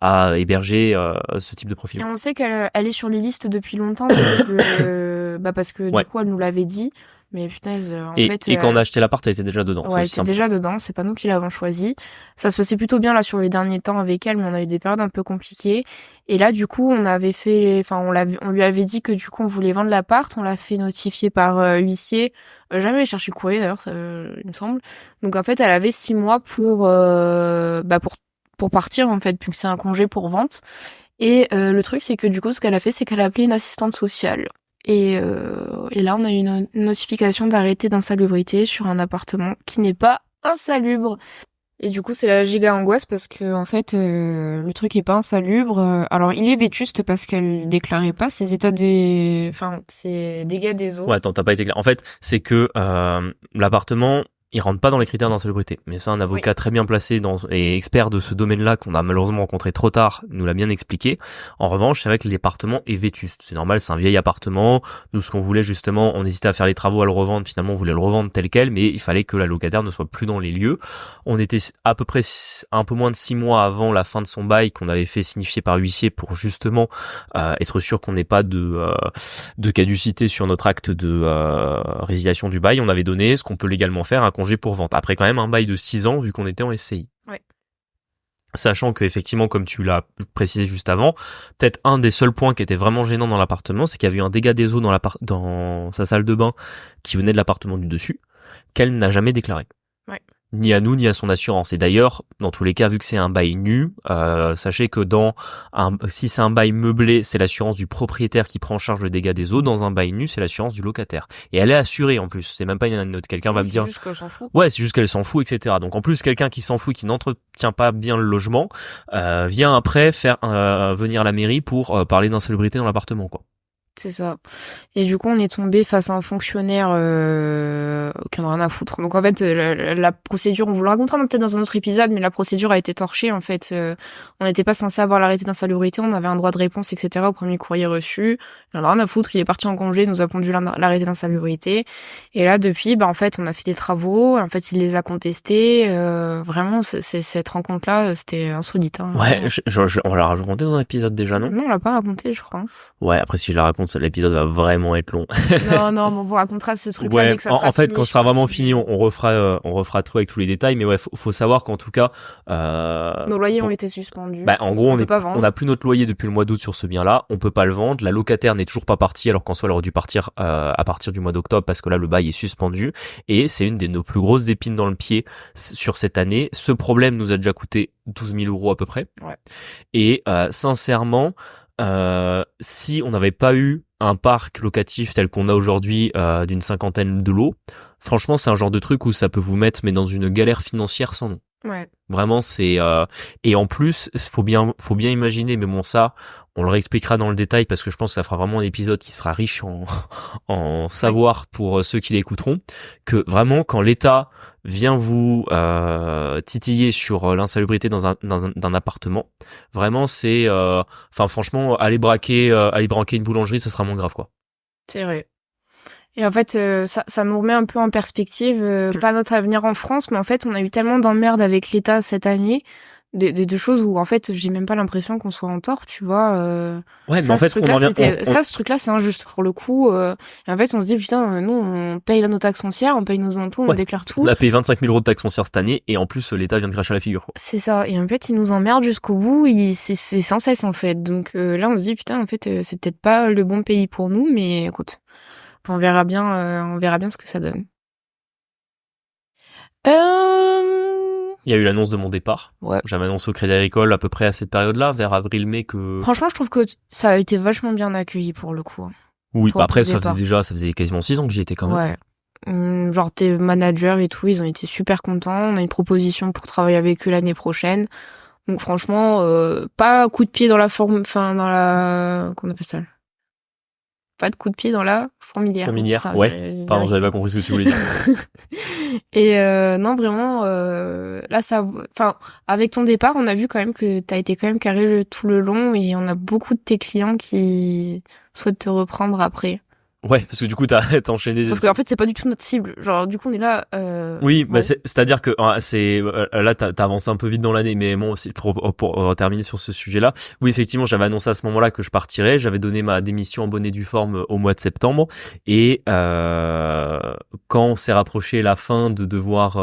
à héberger ce type de profil. Et on sait qu'elle est sur les listes depuis longtemps parce que du coup, elle nous l'avait dit. Mais putain, et quand on a acheté l'appart, elle était déjà dedans. Ouais, elle était déjà dedans. C'est pas nous qui l'avons choisi. Ça se passait plutôt bien là sur les derniers temps avec elle, mais on a eu des périodes un peu compliquées. Et là, du coup, on lui avait dit que du coup, on voulait vendre l'appart. On l'a fait notifier par huissier. Jamais cherché le courrier d'ailleurs, ça, il me semble. Donc en fait, elle avait 6 mois pour partir en fait, puisque c'est un congé pour vente. Et le truc, c'est que du coup, ce qu'elle a fait, c'est qu'elle a appelé une assistante sociale. Et là, on a eu une notification d'arrêté d'insalubrité sur un appartement qui n'est pas insalubre. Et du coup, c'est la giga angoisse parce que en fait, le truc est pas insalubre. Alors, il est vétuste parce qu'elle déclarait pas ses ses dégâts des eaux. Ouais, attends, t'as pas été clair. En fait, c'est que l'appartement, il rentre pas dans les critères d'insalubrité. Mais ça, un avocat très bien placé et expert de ce domaine-là qu'on a malheureusement rencontré trop tard nous l'a bien expliqué. En revanche, c'est vrai que l'appartement est vétuste. C'est normal, c'est un vieil appartement. Nous, ce qu'on voulait justement, on hésitait à faire les travaux, à le revendre. Finalement, on voulait le revendre tel quel, mais il fallait que la locataire ne soit plus dans les lieux. On était à peu près un peu moins de 6 mois avant la fin de son bail qu'on avait fait signifier par huissier pour justement être sûr qu'on n'ait pas de caducité sur notre acte de résiliation du bail. On avait donné ce qu'on peut légalement faire, un congé pour vente. Après quand même un bail de 6 ans vu qu'on était en SCI. Ouais. Sachant que effectivement, comme tu l'as précisé juste avant, peut-être un des seuls points qui était vraiment gênant dans l'appartement, c'est qu'il y avait eu un dégât des eaux dans sa salle de bain qui venait de l'appartement du dessus, qu'elle n'a jamais déclaré. Ouais. ni à nous ni à son assurance. Et d'ailleurs, dans tous les cas, vu que c'est un bail nu, sachez que si c'est un bail meublé, c'est l'assurance du propriétaire qui prend en charge le dégât des eaux. Dans un bail nu, c'est l'assurance du locataire. Et elle est assurée en plus. C'est même pas une anecdote. Quelqu'un va me dire. C'est juste qu'elle s'en fout. Ouais, c'est juste qu'elle s'en fout, etc. Donc en plus, quelqu'un qui s'en fout, qui n'entretient pas bien le logement, vient après venir à la mairie pour parler d'insalubrité dans l'appartement, quoi. C'est ça. Et du coup, on est tombé face à un fonctionnaire qui en a rien à foutre. Donc en fait, la procédure, on vous le racontera peut-être dans un autre épisode, mais la procédure a été torchée. En fait, on n'était pas censé avoir l'arrêté d'insalubrité, on avait un droit de réponse, etc. au premier courrier reçu. Il en a rien à foutre, il est parti en congé, il nous a pondu l'arrêté d'insalubrité. Et là, depuis, en fait, on a fait des travaux. En fait, il les a contestés. Vraiment, cette rencontre-là, c'était insolite. Hein, ouais, on l'a raconté dans un épisode déjà, non? Non, on l'a pas raconté, je crois. Ouais, après si je la raconte, l'épisode va vraiment être long. non, on vous racontera ce truc-là ouais, dès que ça sera en fait, fini, quand ça sera vraiment fini, on refera tout avec tous les détails. Mais ouais, faut savoir qu'en tout cas, nos loyers ont été suspendus. En gros, on n'a plus notre loyer depuis le mois d'août sur ce bien-là. On peut pas le vendre. La locataire n'est toujours pas partie, alors qu'en soi, elle aurait dû partir à partir du mois d'octobre parce que là, le bail est suspendu. Et c'est une de nos plus grosses épines dans le pied sur cette année. Ce problème nous a déjà coûté 12 000 € à peu près. Ouais. Et sincèrement, si on n'avait pas eu un parc locatif tel qu'on a aujourd'hui d'une 50aine de lots, franchement c'est un genre de truc où ça peut vous mettre mais dans une galère financière sans nom. Ouais. Vraiment c'est et en plus faut bien imaginer, mais bon ça on le réexpliquera dans le détail parce que je pense que ça fera vraiment un épisode qui sera riche en savoir pour ceux qui l'écouteront, que vraiment quand l'État vient vous titiller sur l'insalubrité dans un appartement, vraiment c'est franchement aller braquer une boulangerie, ça sera moins grave, quoi. C'est vrai. Et en fait, ça nous remet un peu en perspective, pas notre avenir en France, mais en fait, on a eu tellement d'emmerdes avec l'État cette année, de choses où en fait, j'ai même pas l'impression qu'on soit en tort, tu vois. Ouais, mais en fait, ce truc-là, c'est injuste pour le coup. Et en fait, on se dit putain, nous, on paye nos taxes foncières, on paye nos impôts, on déclare tout. On a payé 25 000 € de taxes foncières cette année, et en plus, l'État vient de cracher à la figure, quoi. C'est ça. Et en fait, ils nous emmerdent jusqu'au bout. C'est sans cesse en fait. Donc là, on se dit putain, en fait, c'est peut-être pas le bon pays pour nous, mais écoute. On verra bien ce que ça donne. Il y a eu l'annonce de mon départ. Ouais. J'avais annoncé au Crédit Agricole à peu près à cette période-là, vers avril-mai que... Franchement, je trouve que ça a été vachement bien accueilli pour le coup. Oui, après, ça faisait quasiment 6 ans que j'y étais quand même. Ouais. Genre tes managers et tout, ils ont été super contents. On a une proposition pour travailler avec eux l'année prochaine. Donc franchement, pas coup de pied dans la qu'on appelle ça? Pas de coup de pied dans la fourmilière. Putain, ouais. Pardon, j'avais pas compris ce que tu voulais dire. Et non, vraiment, là, avec ton départ, on a vu quand même que t'as été quand même carré tout le long et on a beaucoup de tes clients qui souhaitent te reprendre après. Ouais, parce que du coup, t'as enchaîné. Sauf qu'en fait, c'est pas du tout notre cible. Genre, du coup, on est là. Oui, bah c'est-à-dire que là, t'as avancé un peu vite dans l'année, mais bon, pour terminer sur ce sujet-là, oui, effectivement, j'avais annoncé à ce moment-là que je partirais. J'avais donné ma démission en bonne et due forme au mois de septembre, et quand on s'est rapproché la fin de devoir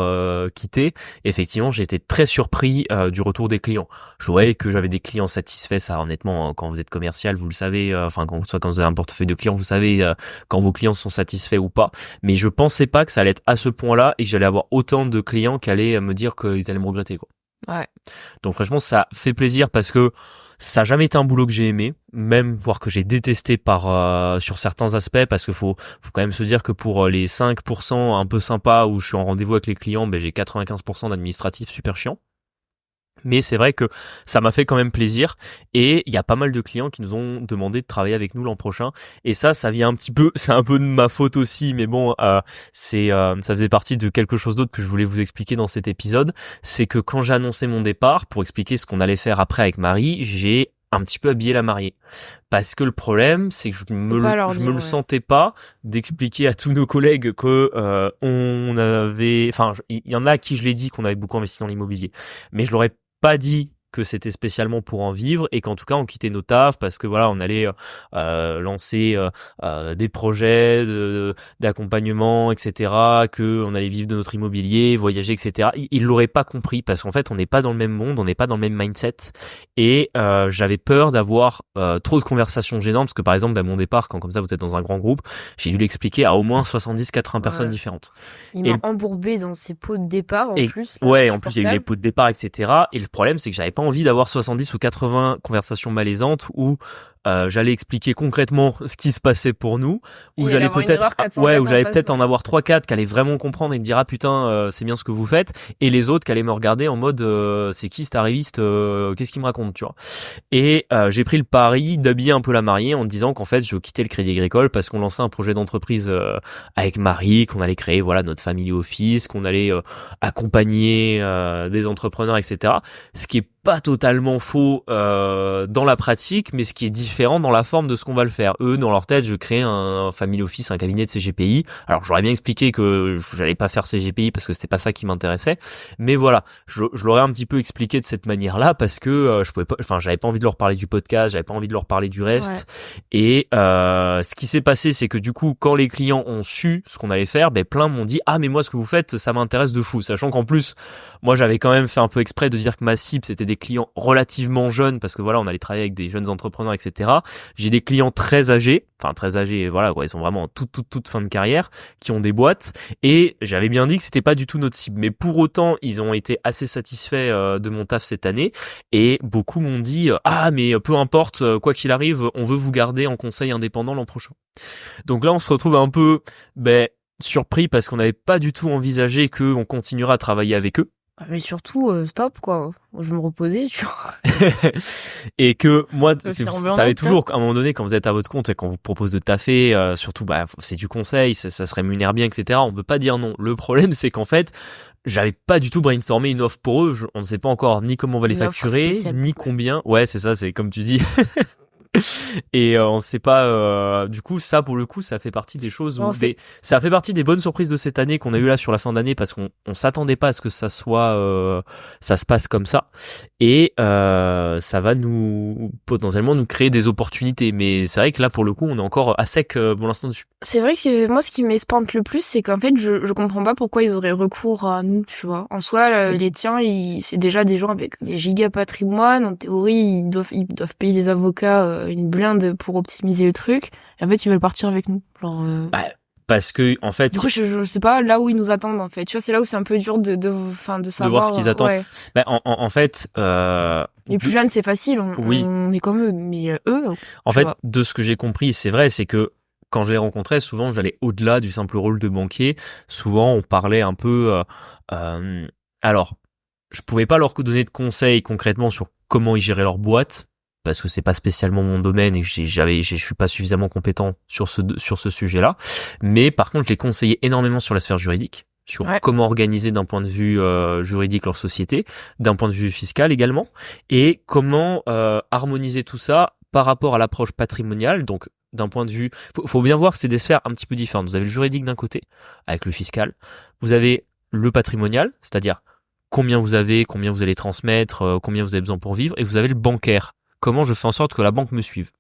quitter, effectivement, j'ai été très surpris du retour des clients. Je voyais que j'avais des clients satisfaits. Ça, honnêtement, quand vous êtes commercial, vous le savez. Quand vous avez un portefeuille de clients, vous savez. Quand vos clients sont satisfaits ou pas, mais je pensais pas que ça allait être à ce point-là et que j'allais avoir autant de clients qui allaient me dire qu'ils allaient me regretter, quoi. Ouais. Donc franchement, ça fait plaisir parce que ça a jamais été un boulot que j'ai aimé, même voire que j'ai détesté sur certains aspects, parce que faut quand même se dire que pour les 5% un peu sympas où je suis en rendez-vous avec les clients, j'ai 95% d'administratif super chiant. Mais c'est vrai que ça m'a fait quand même plaisir, et il y a pas mal de clients qui nous ont demandé de travailler avec nous l'an prochain, et ça vient c'est un peu de ma faute aussi, mais bon, ça faisait partie de quelque chose d'autre que je voulais vous expliquer dans cet épisode. C'est que quand j'ai annoncé mon départ, pour expliquer ce qu'on allait faire après avec Marie, j'ai un petit peu habillé la mariée. Parce que le problème, c'est que je me le sentais pas d'expliquer à tous nos collègues que il y en a à qui je l'ai dit qu'on avait beaucoup investi dans l'immobilier, mais je l'aurais pas dit que c'était spécialement pour en vivre et qu'en tout cas on quittait nos tafs parce que voilà, on allait lancer des projets d'accompagnement, etc., que on allait vivre de notre immobilier, voyager, etc. Ils l'auraient pas compris parce qu'en fait on n'est pas dans le même monde, on n'est pas dans le même mindset et j'avais peur d'avoir trop de conversations gênantes parce que par exemple à mon départ, quand comme ça vous êtes dans un grand groupe, j'ai dû l'expliquer à au moins 70-80 personnes différentes. Il m'a embourbé dans ses pots de départ plus. Ouais, en plus il y a eu les pots de départ, etc. Et le problème c'est que j'avais pas envie d'avoir 70 ou 80 conversations malaisantes où j'allais expliquer concrètement ce qui se passait pour nous, où j'allais peut-être en avoir 3-4 qui allaient vraiment comprendre et me dire ah putain c'est bien ce que vous faites, et les autres qui allaient me regarder en mode c'est qui cet arriviste, qu'est-ce qu'il me raconte, tu vois. Et j'ai pris le pari d'habiller un peu la mariée en disant qu'en fait je quittais le Crédit Agricole parce qu'on lançait un projet d'entreprise avec Marie, qu'on allait créer voilà notre family office, qu'on allait accompagner des entrepreneurs, etc. Ce qui est pas totalement faux dans la pratique, mais ce qui est différent dans la forme de ce qu'on va le faire. Eux, dans leur tête, je crée un family office, un cabinet de CGPI. Alors, j'aurais bien expliqué que j'allais pas faire CGPI parce que c'était pas ça qui m'intéressait. Mais voilà, je l'aurais un petit peu expliqué de cette manière-là parce que je pouvais pas, enfin, j'avais pas envie de leur parler du podcast, j'avais pas envie de leur parler du reste. Ouais. Et ce qui s'est passé, c'est que du coup, quand les clients ont su ce qu'on allait faire, ben plein m'ont dit ah mais moi ce que vous faites, ça m'intéresse de fou. Sachant qu'en plus, moi j'avais quand même fait un peu exprès de dire que ma cible c'était des clients relativement jeunes parce que voilà, on allait travailler avec des jeunes entrepreneurs, etc. J'ai des clients très âgés, voilà quoi, ils sont vraiment en toute fin de carrière, qui ont des boîtes, et j'avais bien dit que c'était pas du tout notre cible, mais pour autant ils ont été assez satisfaits de mon taf cette année, et beaucoup m'ont dit ah mais peu importe, quoi qu'il arrive, on veut vous garder en conseil indépendant l'an prochain. Donc là on se retrouve un peu surpris parce qu'on n'avait pas du tout envisagé qu'on continuera à travailler avec eux. Mais surtout, stop, quoi. Je me reposais, tu vois. Et que moi, ça avait toujours, à un moment donné, quand vous êtes à votre compte et qu'on vous propose de taffer, surtout, c'est du conseil, ça se rémunère bien, etc. On peut pas dire non. Le problème, c'est qu'en fait, j'avais pas du tout brainstormé une offre pour eux. On ne sait pas encore ni comment on va les facturer, ni combien. Ouais, c'est ça, c'est comme tu dis. Et on sait pas, du coup ça pour le coup ça fait partie des choses où ça fait partie des bonnes surprises de cette année qu'on a eu là sur la fin d'année, parce qu'on s'attendait pas à ce que ça soit ça se passe comme ça, et ça va nous potentiellement nous créer des opportunités, mais c'est vrai que là pour le coup on est encore à sec pour l'instant dessus. C'est vrai que moi ce qui m'espante le plus, c'est qu'en fait je comprends pas pourquoi ils auraient recours à nous, tu vois. En soi les tiens c'est déjà des gens avec des giga patrimoine, en théorie ils doivent payer des avocats une blinde pour optimiser le truc, et en fait ils veulent partir avec nous, genre parce que en fait du coup je sais pas là où ils nous attendent, en fait, tu vois. C'est là où c'est un peu dur de savoir, de voir ce qu'ils attendent. Ouais. En fait les plus jeunes c'est facile, on est comme eux, mais eux en fait de ce que j'ai compris, c'est vrai, c'est que quand je les rencontrais, souvent j'allais au-delà du simple rôle de banquier. Souvent on parlait un peu alors je pouvais pas leur donner de conseils concrètement sur comment ils géraient leur boîte, parce que c'est pas spécialement mon domaine et je suis pas suffisamment compétent sur ce sujet-là. Mais par contre, je les conseillais énormément sur la sphère juridique, sur comment organiser d'un point de vue juridique leur société, d'un point de vue fiscal également, et comment harmoniser tout ça par rapport à l'approche patrimoniale. Donc d'un point de vue, faut bien voir que c'est des sphères un petit peu différentes. Vous avez le juridique d'un côté avec le fiscal, vous avez le patrimonial, c'est-à-dire combien vous allez transmettre, combien vous avez besoin pour vivre, et vous avez le bancaire. Comment je fais en sorte que la banque me suive.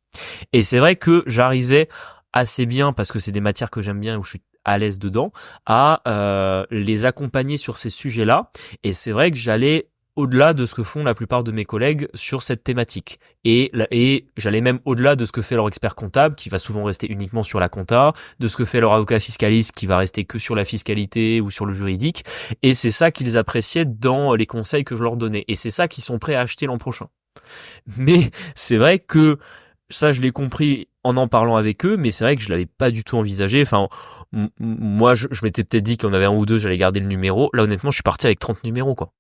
Et c'est vrai que j'arrivais assez bien, parce que c'est des matières que j'aime bien et où je suis à l'aise dedans, à les accompagner sur ces sujets-là. Et c'est vrai que j'allais au-delà de ce que font la plupart de mes collègues sur cette thématique. Et j'allais même au-delà de ce que fait leur expert comptable, qui va souvent rester uniquement sur la compta, de ce que fait leur avocat fiscaliste, qui va rester que sur la fiscalité ou sur le juridique. Et c'est ça qu'ils appréciaient dans les conseils que je leur donnais. Et c'est ça qu'ils sont prêts à acheter l'an prochain. Mais c'est vrai que ça, je l'ai compris en parlant avec eux, mais c'est vrai que je l'avais pas du tout envisagé. Enfin, moi, je m'étais peut-être dit qu'il y en avait un ou deux, j'allais garder le numéro. Là, honnêtement, je suis parti avec 30 numéros, quoi.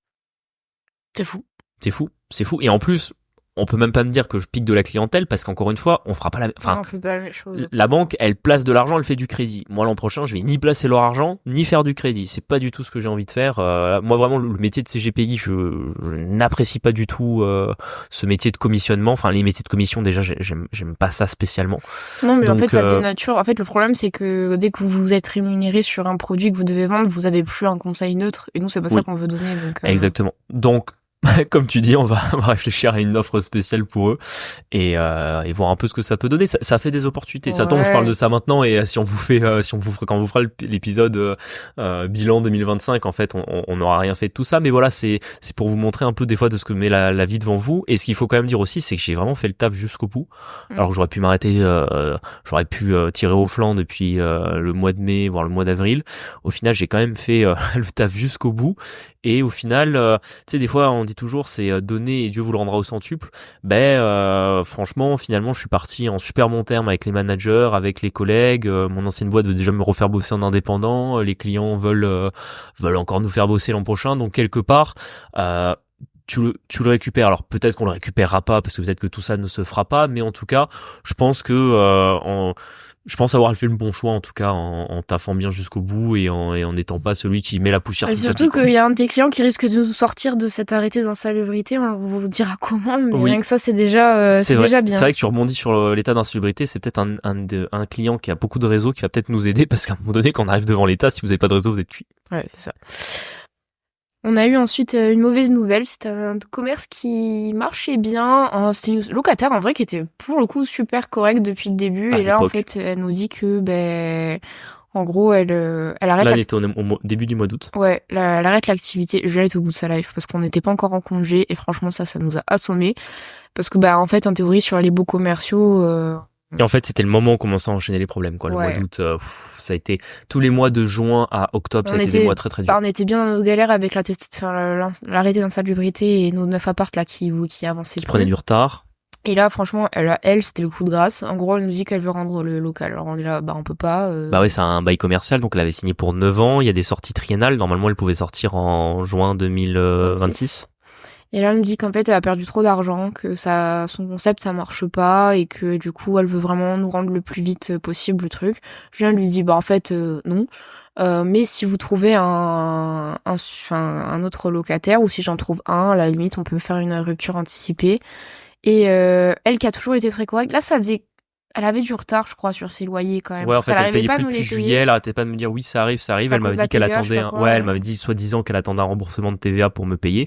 C'est fou. C'est fou. Et en plus, on peut même pas me dire que je pique de la clientèle, parce qu'encore une fois, on fera pas on fait pas la même chose. La banque, elle place de l'argent, elle fait du crédit. Moi, l'an prochain, je vais ni placer leur argent, ni faire du crédit. C'est pas du tout ce que j'ai envie de faire. Moi, vraiment, le métier de CGPI, je n'apprécie pas du tout ce métier de commissionnement. Enfin, les métiers de commission, déjà, j'aime pas ça spécialement. Non, mais donc, en fait, ça dénature. En fait, le problème, c'est que dès que vous êtes rémunéré sur un produit que vous devez vendre, vous avez plus un conseil neutre. Et nous, c'est pas ça qu'on veut donner. Donc, Exactement. Donc, Comme tu dis, on va réfléchir à une offre spéciale pour eux et voir un peu ce que ça peut donner. Ça fait des opportunités. Ça tombe, je parle de ça maintenant et si on vous fait, quand on vous fera l'épisode bilan 2025, en fait, on n'aura rien fait de tout ça. Mais voilà, c'est pour vous montrer un peu des fois de ce que met la vie devant vous. Et ce qu'il faut quand même dire aussi, c'est que j'ai vraiment fait le taf jusqu'au bout. Alors que j'aurais pu m'arrêter, j'aurais pu tirer au flanc depuis le mois de mai, voire le mois d'avril. Au final, j'ai quand même fait le taf jusqu'au bout. Et au final, tu sais, des fois, on dit toujours, c'est donner et Dieu vous le rendra au centuple. Franchement, finalement, je suis parti en super bon terme avec les managers, avec les collègues. Mon ancienne boîte veut déjà me refaire bosser en indépendant. Les clients veulent encore nous faire bosser l'an prochain. Donc, quelque part, tu le récupères. Alors, peut-être qu'on le récupérera pas parce que peut-être que tout ça ne se fera pas. Mais en tout cas, je pense que je pense avoir fait le bon choix, en tout cas, en taffant bien jusqu'au bout et en n'étant pas celui qui met la poussière. Surtout qu'il y a un de tes clients qui risque de nous sortir de cet arrêté d'insalubrité. On vous dira comment, mais rien que ça, c'est déjà, déjà bien. C'est vrai que tu rebondis sur l'état d'insalubrité. C'est peut-être un client qui a beaucoup de réseau qui va peut-être nous aider parce qu'à un moment donné, quand on arrive devant l'état, si vous n'avez pas de réseau, vous êtes cuit. Ouais, c'est ça. On a eu ensuite une mauvaise nouvelle, c'était un commerce qui marchait bien, c'était une locataire en vrai qui était pour le coup super correcte depuis le début et là en fait elle nous dit que en gros elle arrête. Là elle était au début du mois d'août. Ouais, elle arrête l'activité, je vais être au bout de sa life parce qu'on n'était pas encore en congé et franchement ça nous a assommés parce que en fait en théorie sur les beaux commerciaux et en fait, c'était le moment où on commençait à enchaîner les problèmes, quoi. Le mois d'août, ça a été tous les mois de juin à octobre, ça a été des mois très très durs. On était bien dans nos galères avec l'arrêté d'insalubrité et nos 9 appartes là qui avançaient. Qui prenaient du retard. Et là, franchement, elle, c'était le coup de grâce. En gros, elle nous dit qu'elle veut rendre le local. Alors on est là, on peut pas. Ouais, c'est un bail commercial, donc elle avait signé pour 9 ans. Il y a des sorties triennales. Normalement, elle pouvait sortir en juin 2026. Et là, elle nous dit qu'en fait, elle a perdu trop d'argent, que son concept, ça marche pas, et que du coup, elle veut vraiment nous rendre le plus vite possible le truc. Julien lui dit, en fait, non. Mais si vous trouvez un autre locataire, ou si j'en trouve un, à la limite, on peut faire une rupture anticipée. Et elle qui a toujours été très correcte, là, elle avait du retard, je crois, sur ses loyers quand même. Ouais, en fait, elle payait plus depuis juillet. Elle arrêtait pas de me dire oui, ça arrive. Elle m'avait dit qu'elle attendait. Elle m'avait dit soi-disant qu'elle attendait un remboursement de TVA pour me payer.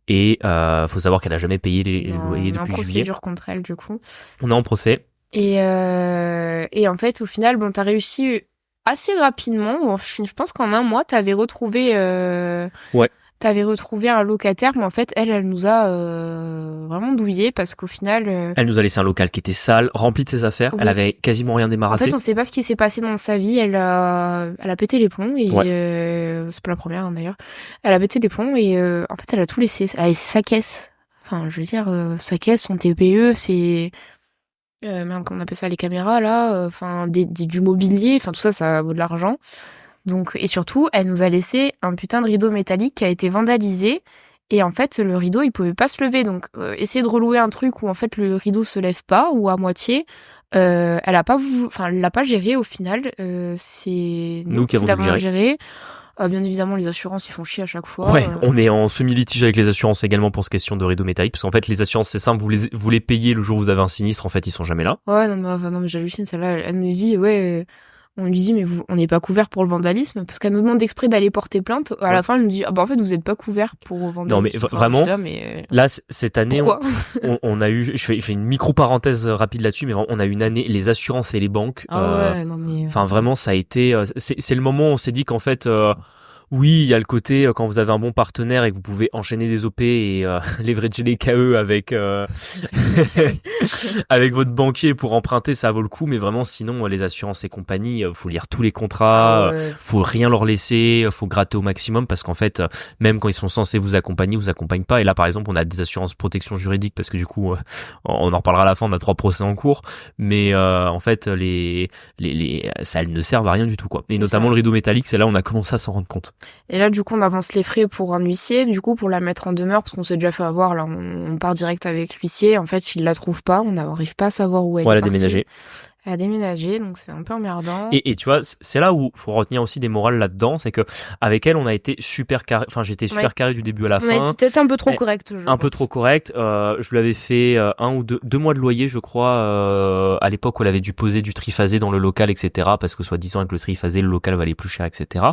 Et faut savoir qu'elle a jamais payé les loyers depuis juillet. On est en procédure contre elle, du coup. On est en procès. Et en fait, au final, t'as réussi assez rapidement. Je pense qu'en un mois, t'avais retrouvé. Ouais. T'avais retrouvé un locataire, mais en fait, elle nous a vraiment douillé parce qu'au final... Elle nous a laissé un local qui était sale, rempli de ses affaires. Oui. Elle avait quasiment rien débarrassé. En fait, on sait pas ce qui s'est passé dans sa vie. Elle a pété les plombs et c'est pas la première d'ailleurs. Elle a pété les plombs et en fait, elle a tout laissé. Elle a laissé sa caisse. Enfin, je veux dire, sa caisse, son TPE, c'est... comment on appelle ça, les caméras là, du mobilier, tout ça, ça vaut de l'argent. Donc, et surtout, elle nous a laissé un putain de rideau métallique qui a été vandalisé. Et en fait, le rideau, il pouvait pas se lever. Donc, essayer de relouer un truc où en fait le rideau se lève pas ou à moitié, elle l'a pas géré au final. C'est nous qui l'avons géré. Bien évidemment, les assurances, ils font chier à chaque fois. Ouais, on est en semi-litige avec les assurances également pour cette question de rideau métallique, parce qu'en fait, les assurances, c'est simple, vous les payez le jour où vous avez un sinistre, en fait, ils sont jamais là. Ouais, non, mais j'hallucine, celle-là, elle nous dit, on lui dit, mais on n'est pas couvert pour le vandalisme, parce qu'elle nous demande exprès d'aller porter plainte. À la fin, elle nous dit, en fait, vous n'êtes pas couvert pour le vandalisme. Non, mais vraiment, là, cette année, on a eu, je fais une micro-parenthèse rapide là-dessus, mais on a eu une année, les assurances et les banques. Vraiment, ça a été, c'est le moment où on s'est dit qu'en fait, oui, il y a le côté quand vous avez un bon partenaire et que vous pouvez enchaîner des OP et leverager les KE avec avec votre banquier pour emprunter, ça vaut le coup. Mais vraiment, sinon, les assurances et compagnie, faut lire tous les contrats, faut rien leur laisser, faut gratter au maximum parce qu'en fait, même quand ils sont censés vous accompagner pas. Et là, par exemple, on a des assurances protection juridique parce que du coup, on en reparlera à la fin. On a 3 procès en cours, mais en fait, ça elles ne servent à rien du tout, quoi. Et notamment le rideau métallique, c'est là où on a commencé à s'en rendre compte. Et là, du coup, on avance les frais pour un huissier, du coup, pour la mettre en demeure, parce qu'on s'est déjà fait avoir, là, on part direct avec l'huissier. En fait, il la trouve pas, on n'arrive pas à savoir où elle est partie. Déménagé. Elle a déménagé, donc c'est un peu emmerdant. Et tu vois, c'est là où faut retenir aussi des morales là-dedans, c'est que avec elle, on a été super carré. Enfin, j'étais super carré du début à la fin. On a été peut-être un peu trop correct. Un peu trop correct. Je lui avais fait 1 ou 2 mois de loyer, je crois, à l'époque où elle avait dû poser du triphasé dans le local, etc. Parce que soi-disant avec le triphasé, le local valait plus cher, etc.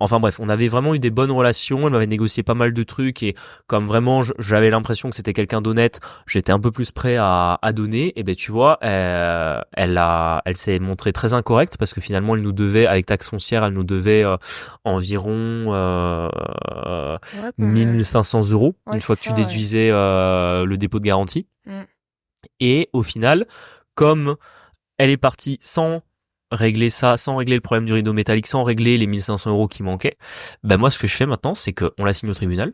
Enfin bref, on avait vraiment eu des bonnes relations. Elle m'avait négocié pas mal de trucs et comme vraiment j'avais l'impression que c'était quelqu'un d'honnête, j'étais un peu plus prêt à donner. Et ben tu vois, elle s'est montrée très incorrecte parce que finalement elle nous devait, avec taxe foncière, elle nous devait environ 1500 €, une fois que tu déduisais le dépôt de garantie. Et au final, comme elle est partie sans régler ça, sans régler le problème du rideau métallique, sans régler les 1500 € qui manquaient, ben moi ce que je fais maintenant, c'est qu'on la signe au tribunal,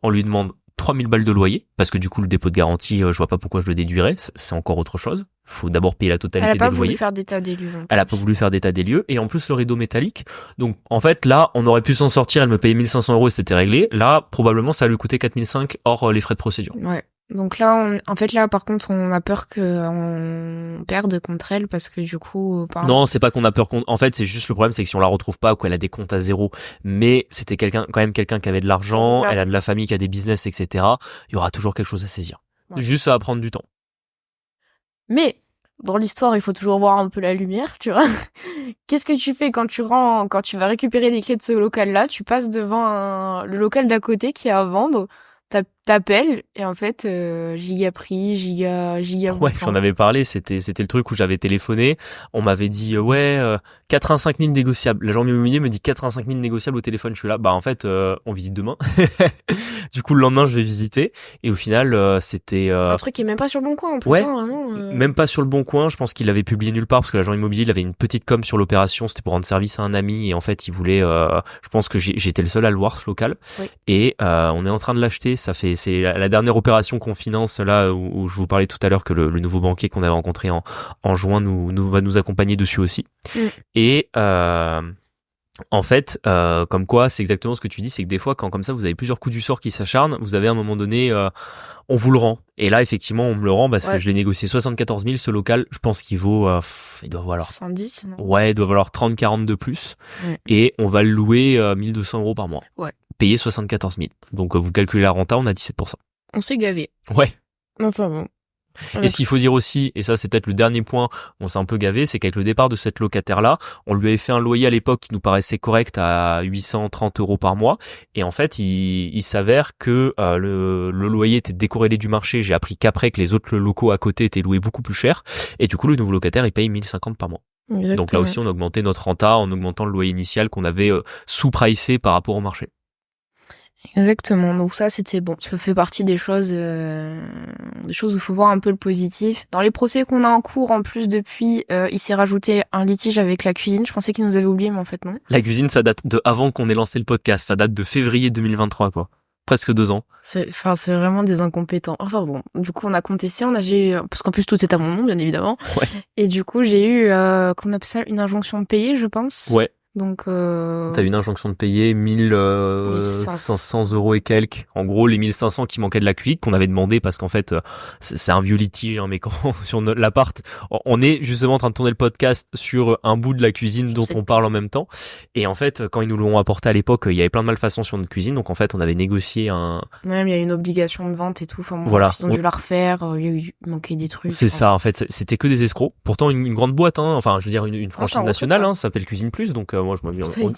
on lui demande 3000 balles de loyer, parce que du coup le dépôt de garantie, je vois pas pourquoi je le déduirais, c'est encore autre chose. Faut d'abord payer la totalité des loyers. Elle a pas voulu faire d'état des lieux. Elle a pas voulu faire d'état des lieux, et en plus le rideau métallique. Donc en fait là, on aurait pu s'en sortir, elle me payait 1500 € et c'était réglé. Là, probablement ça lui coûtait 4500 hors les frais de procédure. Ouais. Donc là, en fait là, par contre, on a peur qu'on perde contre elle parce que du coup, non, c'est pas qu'on a peur contre. En fait, c'est juste le problème, c'est que si on la retrouve pas ou qu'elle a des comptes à zéro, mais c'était quand même quelqu'un qui avait de l'argent, elle a de la famille qui a des business, etc. Il y aura toujours quelque chose à saisir. Ouais. Juste, ça va prendre du temps. Mais dans l'histoire, il faut toujours voir un peu la lumière, tu vois. Qu'est-ce que tu fais quand tu vas récupérer des clés de ce local-là? Tu passes devant le local d'à côté qui est à vendre. T'appelles et en fait giga prix, giga ouais, j'en avais parlé, c'était le truc où j'avais téléphoné, on m'avait dit 85 000 négociables. L'agent immobilier me dit 85 000 négociables au téléphone. Je suis là, bah en fait on visite demain. Du coup le lendemain je vais visiter et au final c'était un truc qui est même pas sur le bon coin en plus. Ouais, même pas sur le bon coin. Je pense qu'il l'avait publié nulle part parce que l'agent immobilier il avait une petite com sur l'opération, c'était pour rendre service à un ami et en fait il voulait je pense que j'étais le seul à le voir ce local. Oui. Et on est en train de l'acheter. C'est la dernière opération qu'on finance là où je vous parlais tout à l'heure que le nouveau banquier qu'on avait rencontré en juin va nous accompagner dessus aussi. Et en fait, comme quoi, c'est exactement ce que tu dis, c'est que des fois, quand comme ça, vous avez plusieurs coups du sort qui s'acharnent, vous avez à un moment donné, on vous le rend. Et là, effectivement, on me le rend parce que je l'ai négocié 74 000. Ce local, je pense qu'il vaut, il doit valoir 110. Non ouais, il doit valoir 30-40 de plus. Et on va le louer 1200 € par mois. Ouais. Payer 74 000. Donc, vous calculez la renta, on a 17%. On s'est gavé. Ouais. Enfin bon. Et ce qu'il faut dire aussi, et ça c'est peut-être le dernier point, on s'est un peu gavé, c'est qu'avec le départ de cette locataire-là, on lui avait fait un loyer à l'époque qui nous paraissait correct à 830 € par mois. Et en fait, il s'avère que le loyer était décorrélé du marché. J'ai appris qu'après que les autres locaux à côté étaient loués beaucoup plus cher. Et du coup, le nouveau locataire, il paye 1050 par mois. Exactement. Donc là aussi, on a augmenté notre renta en augmentant le loyer initial qu'on avait sous-pricé par rapport au marché. Exactement. Donc ça, c'était bon. Ça fait partie des choses où il faut voir un peu le positif. Dans les procès qu'on a en cours, en plus depuis, il s'est rajouté un litige avec la cuisine. Je pensais qu'il nous avait oublié, mais en fait non. La cuisine, ça date de avant qu'on ait lancé le podcast. Ça date de février 2023, quoi. Presque 2 ans. C'est vraiment des incompétents. Enfin bon, du coup on a contesté, j'ai eu, parce qu'en plus tout est à mon nom, bien évidemment. Ouais. Et du coup j'ai eu, qu'on appelle ça, une injonction de payer, je pense. Ouais. Donc t'as une injonction de payer 1500 € et quelques. En gros, les 1500 qui manquaient de la CUIC qu'on avait demandé parce qu'en fait, c'est un vieux litige, hein, mais quand sur l'appart, on est justement en train de tourner le podcast sur un bout de la cuisine dont on parle en même temps. Et en fait, quand ils nous l'ont apporté à l'époque, il y avait plein de malfaçons sur notre cuisine. Donc en fait, on avait négocié un... Même il y a une obligation de vente et tout. Enfin, voilà. Ils ont dû la refaire. Il manquait des trucs. C'est ça. En fait, c'était que des escrocs. Pourtant, une grande boîte, hein. Enfin, je veux dire, une franchise nationale, hein. Ça s'appelle Cuisine Plus. Donc moi,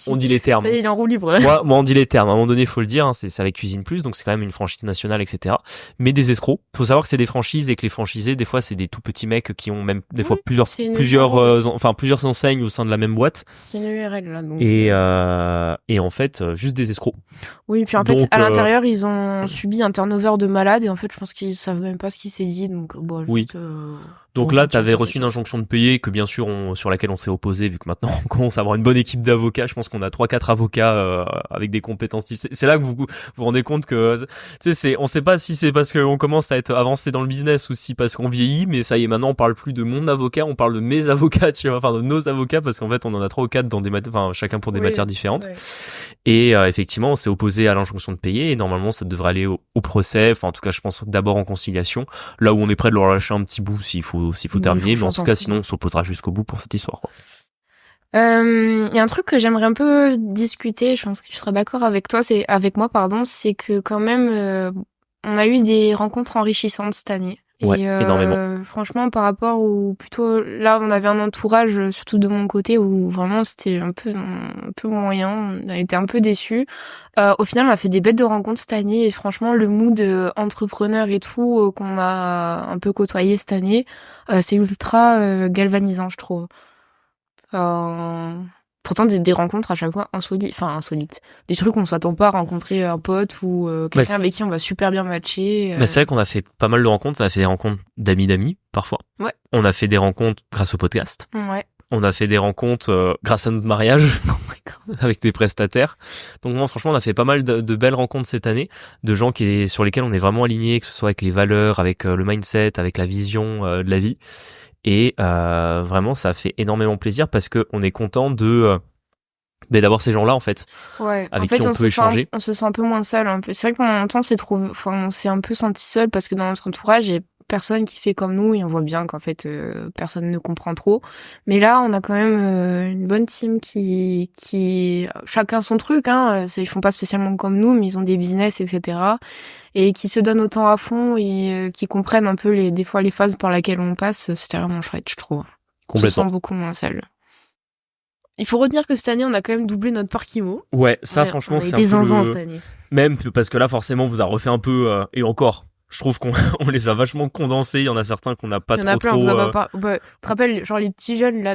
on dit les termes. Ça y est, il est en roue libre. Là. Moi, on dit les termes. À un moment donné, il faut le dire. Hein, c'est avec Cuisine Plus, donc c'est quand même une franchise nationale, etc. Mais des escrocs. Faut savoir que c'est des franchises et que les franchisés, des fois, c'est des tout petits mecs qui ont même des fois plusieurs enseignes au sein de la même boîte. C'est une URL là. Donc... Et en fait, juste des escrocs. Oui, puis en fait, à l'intérieur, ils ont subi un turnover de malades et en fait, je pense qu'ils savent même pas ce qui s'est dit. Donc, bon, juste. Donc là, t'avais reçu une injonction de payer que bien sûr sur laquelle on s'est opposé vu que maintenant on commence à avoir une bonne équipe équipe d'avocats. Je pense qu'on a 3-4 avocats avec des compétences. C'est là que vous vous rendez compte que, tu sais, on sait pas si c'est parce qu'on commence à être avancé dans le business ou si parce qu'on vieillit, mais ça y est, maintenant on parle plus de mon avocat, on parle de mes avocats, tu vois, enfin de nos avocats, parce qu'en fait on en a 3 ou 4 dans des chacun pour des matières différentes. Ouais. Et effectivement, on s'est opposé à l'injonction de payer et normalement ça devrait aller au procès. Enfin, en tout cas, je pense d'abord en conciliation, là où on est prêt de leur lâcher un petit bout s'il faut terminer, mais en tout cas, sinon on s'opposera jusqu'au bout pour cette histoire, quoi. Y a un truc que j'aimerais un peu discuter, je pense que tu seras d'accord avec moi, c'est que quand même, on a eu des rencontres enrichissantes cette année. Ouais, énormément. Franchement, par rapport là, on avait un entourage, surtout de mon côté, où vraiment c'était un peu moyen, on a été un peu déçus. Au final, on a fait des bêtes de rencontres cette année, et franchement, le mood entrepreneur et tout, qu'on a un peu côtoyé cette année, c'est ultra galvanisant, je trouve. Pourtant des rencontres à chaque fois insolites. Des trucs qu'on s'attend pas à rencontrer un pote ou quelqu'un avec qui on va super bien matcher. Mais c'est vrai qu'on a fait pas mal de rencontres. On a fait des rencontres d'amis parfois. Ouais. On a fait des rencontres grâce au podcast. Ouais. On a fait des rencontres grâce à notre mariage avec des prestataires. Donc moi, franchement, on a fait pas mal de belles rencontres cette année, de gens sur lesquels on est vraiment alignés, que ce soit avec les valeurs, avec le mindset, avec la vision de la vie. Et vraiment, ça fait énormément plaisir parce que on est content d'avoir ces gens-là en fait, avec qui on peut échanger. On se sent un peu moins seul. C'est vrai que pendant longtemps, on s'est un peu senti seul parce que dans notre entourage, il y a personne qui fait comme nous et on voit bien qu'en fait personne ne comprend trop. Mais là, on a quand même une bonne team qui chacun son truc. Ils font pas spécialement comme nous, mais ils ont des business, etc. Et qui se donnent autant à fond et qui comprennent un peu des fois les phases par lesquelles on passe. C'était vraiment chouette, je trouve. Complètement. On se sent beaucoup moins seul. Il faut retenir que cette année, on a quand même doublé notre parc IMO. Ouais, ça franchement, c'est un peu zinzins cette année. Même parce que là, forcément, vous a refait un peu et encore. Je trouve qu'on les a vachement condensés. Il y en a certains qu'on n'a pas trop. Il y en a plein, on vous a pas. Tu te rappelles, genre les petits jeunes là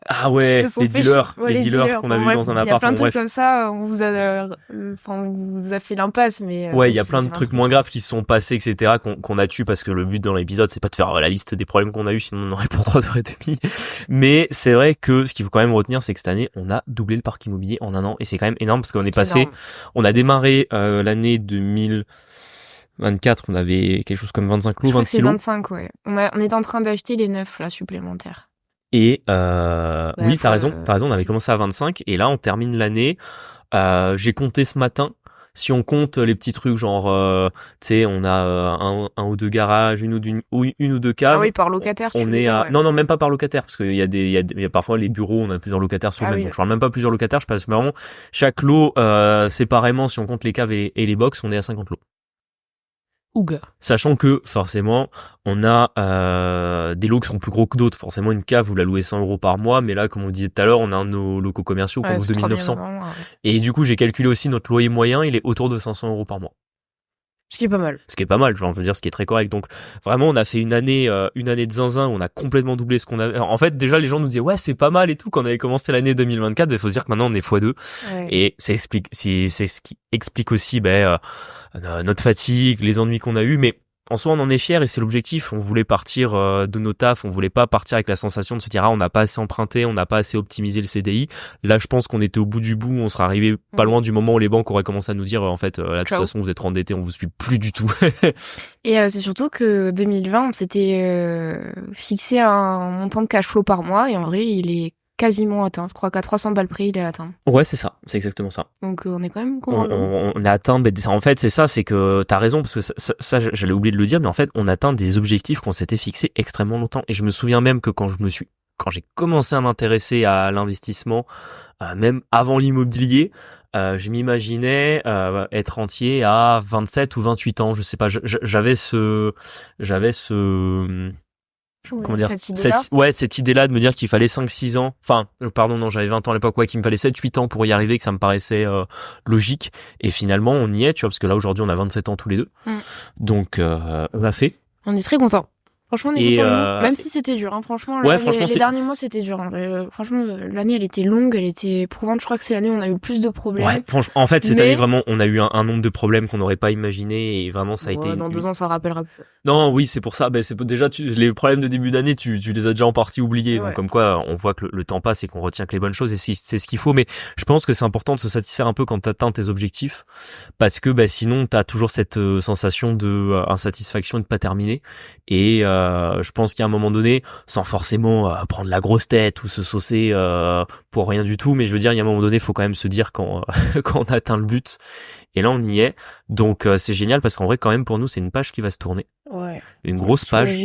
Ah ouais, les dealers qu'on a vu dans un appart. Il y a plein de trucs comme ça. On vous a fait l'impasse, mais. Ouais, il y a plein de trucs moins graves qui se sont passés, etc. qu'on a tué parce que le but dans l'épisode, c'est pas de faire la liste des problèmes qu'on a eu, sinon on aurait pour 3 heures et demie. Mais c'est vrai que ce qu'il faut quand même retenir, c'est que cette année, on a doublé le parc immobilier en un an et c'est quand même énorme parce qu'on est passé. On a démarré l'année 2024, on avait quelque chose comme 25 lots, 26 lots. 25, ouais. On était en train d'acheter les 9, là, supplémentaires. Et, oui, t'as raison, on avait commencé à 25, et là, on termine l'année, j'ai compté ce matin, si on compte les petits trucs, genre, tu sais, on a un ou deux garages, une ou deux cases. Ah oui, par locataire, on est à, non, même pas par locataire, parce qu'il y a parfois les bureaux, on a plusieurs locataires sur le même, donc je parle même pas plusieurs locataires, je passe vraiment chaque lot, séparément, si on compte les caves et les box, on est à 50 lots. Ouga. Sachant que, forcément, on a des lots qui sont plus gros que d'autres. Forcément, une cave, vous la louez 100 € par mois, mais là, comme on disait tout à l'heure, on a un de nos locaux commerciaux qui coûte 2900. Et du coup, j'ai calculé aussi notre loyer moyen, il est autour de 500 € par mois. Ce qui est pas mal. Ce qui est pas mal, je veux dire, ce qui est très correct. Donc, vraiment, on a fait une année de zinzin où on a complètement doublé ce qu'on avait. Alors, en fait, déjà, les gens nous disaient, ouais, c'est pas mal et tout, quand on avait commencé l'année 2024, mais faut se dire que maintenant, on est x2. Ouais. Et c'est ce qui explique aussi, notre fatigue, les ennuis qu'on a eu, mais en soi on en est fiers et c'est l'objectif. On voulait partir de nos tafs, on voulait pas partir avec la sensation de se dire on n'a pas assez emprunté, on n'a pas assez optimisé le CDI. Là je pense qu'on était au bout du bout, on serait arrivé pas loin du moment où les banques auraient commencé à nous dire en fait là de toute façon vous êtes endettés, on vous suit plus du tout. Et c'est surtout que 2020 on s'était fixé un montant de cash flow par mois et en vrai il est quasiment atteint. Je crois qu'à 300 balles près, il est atteint. Ouais, c'est ça. C'est exactement ça. Donc, on est quand même content. On a atteint, en fait, c'est ça, c'est que t'as raison, parce que ça, j'allais oublier de le dire, mais en fait, on atteint des objectifs qu'on s'était fixés extrêmement longtemps. Et je me souviens même que quand j'ai commencé à m'intéresser à l'investissement, même avant l'immobilier, je m'imaginais être rentier à 27 ou 28 ans, je sais pas, j'avais comment dire, cette idée-là de me dire qu'il fallait 5-6 ans, j'avais 20 ans à l'époque, qu'il me fallait 7-8 ans pour y arriver, que ça me paraissait logique, et finalement on y est, tu vois, parce que là aujourd'hui on a 27 ans tous les deux, donc on a fait. On est très contents. Franchement, on est Et content de nous. Même si c'était dur, hein. Franchement, là, les derniers mois, c'était dur. Hein. Franchement, l'année, elle était longue, elle était éprouvante. Je crois que c'est l'année où on a eu le plus de problèmes. Ouais, franchement, en fait, cette année, vraiment, on a eu un nombre de problèmes qu'on n'aurait pas imaginé et vraiment, ça a été... Dans 2 ans, ça rappellera plus. Non, oui, c'est pour ça. C'est déjà, les problèmes de début d'année, tu les as déjà en partie oubliés. Ouais. Donc, comme quoi, on voit que le temps passe et qu'on retient que les bonnes choses et c'est ce qu'il faut. Mais je pense que c'est important de se satisfaire un peu quand t'atteins tes objectifs parce que, sinon, t'as toujours cette sensation de insatisfaction et de pas terminer. Et, je pense qu'à un moment donné, sans forcément prendre la grosse tête ou se saucer pour rien du tout, mais je veux dire, il y a un moment donné, il faut quand même se dire quand on atteint le but. Et là, on y est. Donc, c'est génial parce qu'en vrai, quand même, pour nous, c'est une page qui va se tourner. Ouais. Une grosse page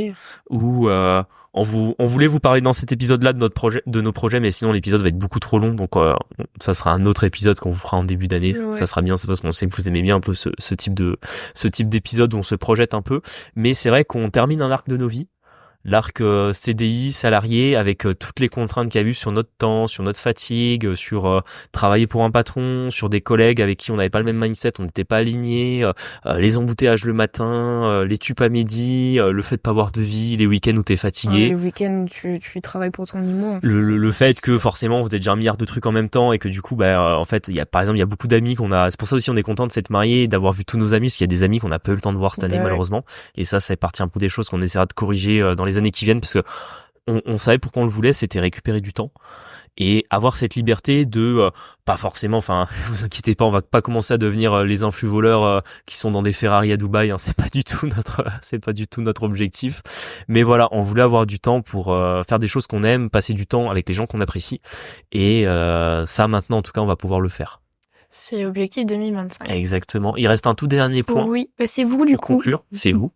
où on voulait vous parler dans cet épisode-là de nos projets, mais sinon l'épisode va être beaucoup trop long, donc ça sera un autre épisode qu'on vous fera en début d'année. Ouais. Ça sera bien, c'est parce qu'on sait que vous aimez bien un peu ce type d'épisode où on se projette un peu. Mais c'est vrai qu'on termine un arc de nos vies. L'arc CDI, salarié, avec toutes les contraintes qu'il y a eu sur notre temps, sur notre fatigue, sur travailler pour un patron, sur des collègues avec qui on n'avait pas le même mindset, on n'était pas alignés, les embouteillages le matin, les tupes à midi, le fait de pas avoir de vie, les week-ends où t'es fatigué. Les week-ends où tu travailles pour ton IMO. Le fait que forcément vous êtes déjà un milliard de trucs en même temps et que du coup en fait par exemple il y a beaucoup d'amis qu'on a, c'est pour ça aussi on est content de s'être mariés, d'avoir vu tous nos amis, parce qu'il y a des amis qu'on n'a pas eu le temps de voir cette année malheureusement, et ça fait partie un peu des choses qu'on essaiera de corriger dans les années qui viennent, parce que on savait pourquoi on le voulait, c'était récupérer du temps et avoir cette liberté de pas forcément, enfin vous inquiétez pas, on va pas commencer à devenir les influx voleurs qui sont dans des Ferrari à Dubaï, hein, c'est pas du tout notre objectif, mais voilà, on voulait avoir du temps pour faire des choses qu'on aime, passer du temps avec les gens qu'on apprécie, et ça maintenant en tout cas on va pouvoir le faire. C'est l'objectif 2025. Exactement. Il reste un tout dernier point. Oui, c'est vous du coup. Conclure, c'est vous.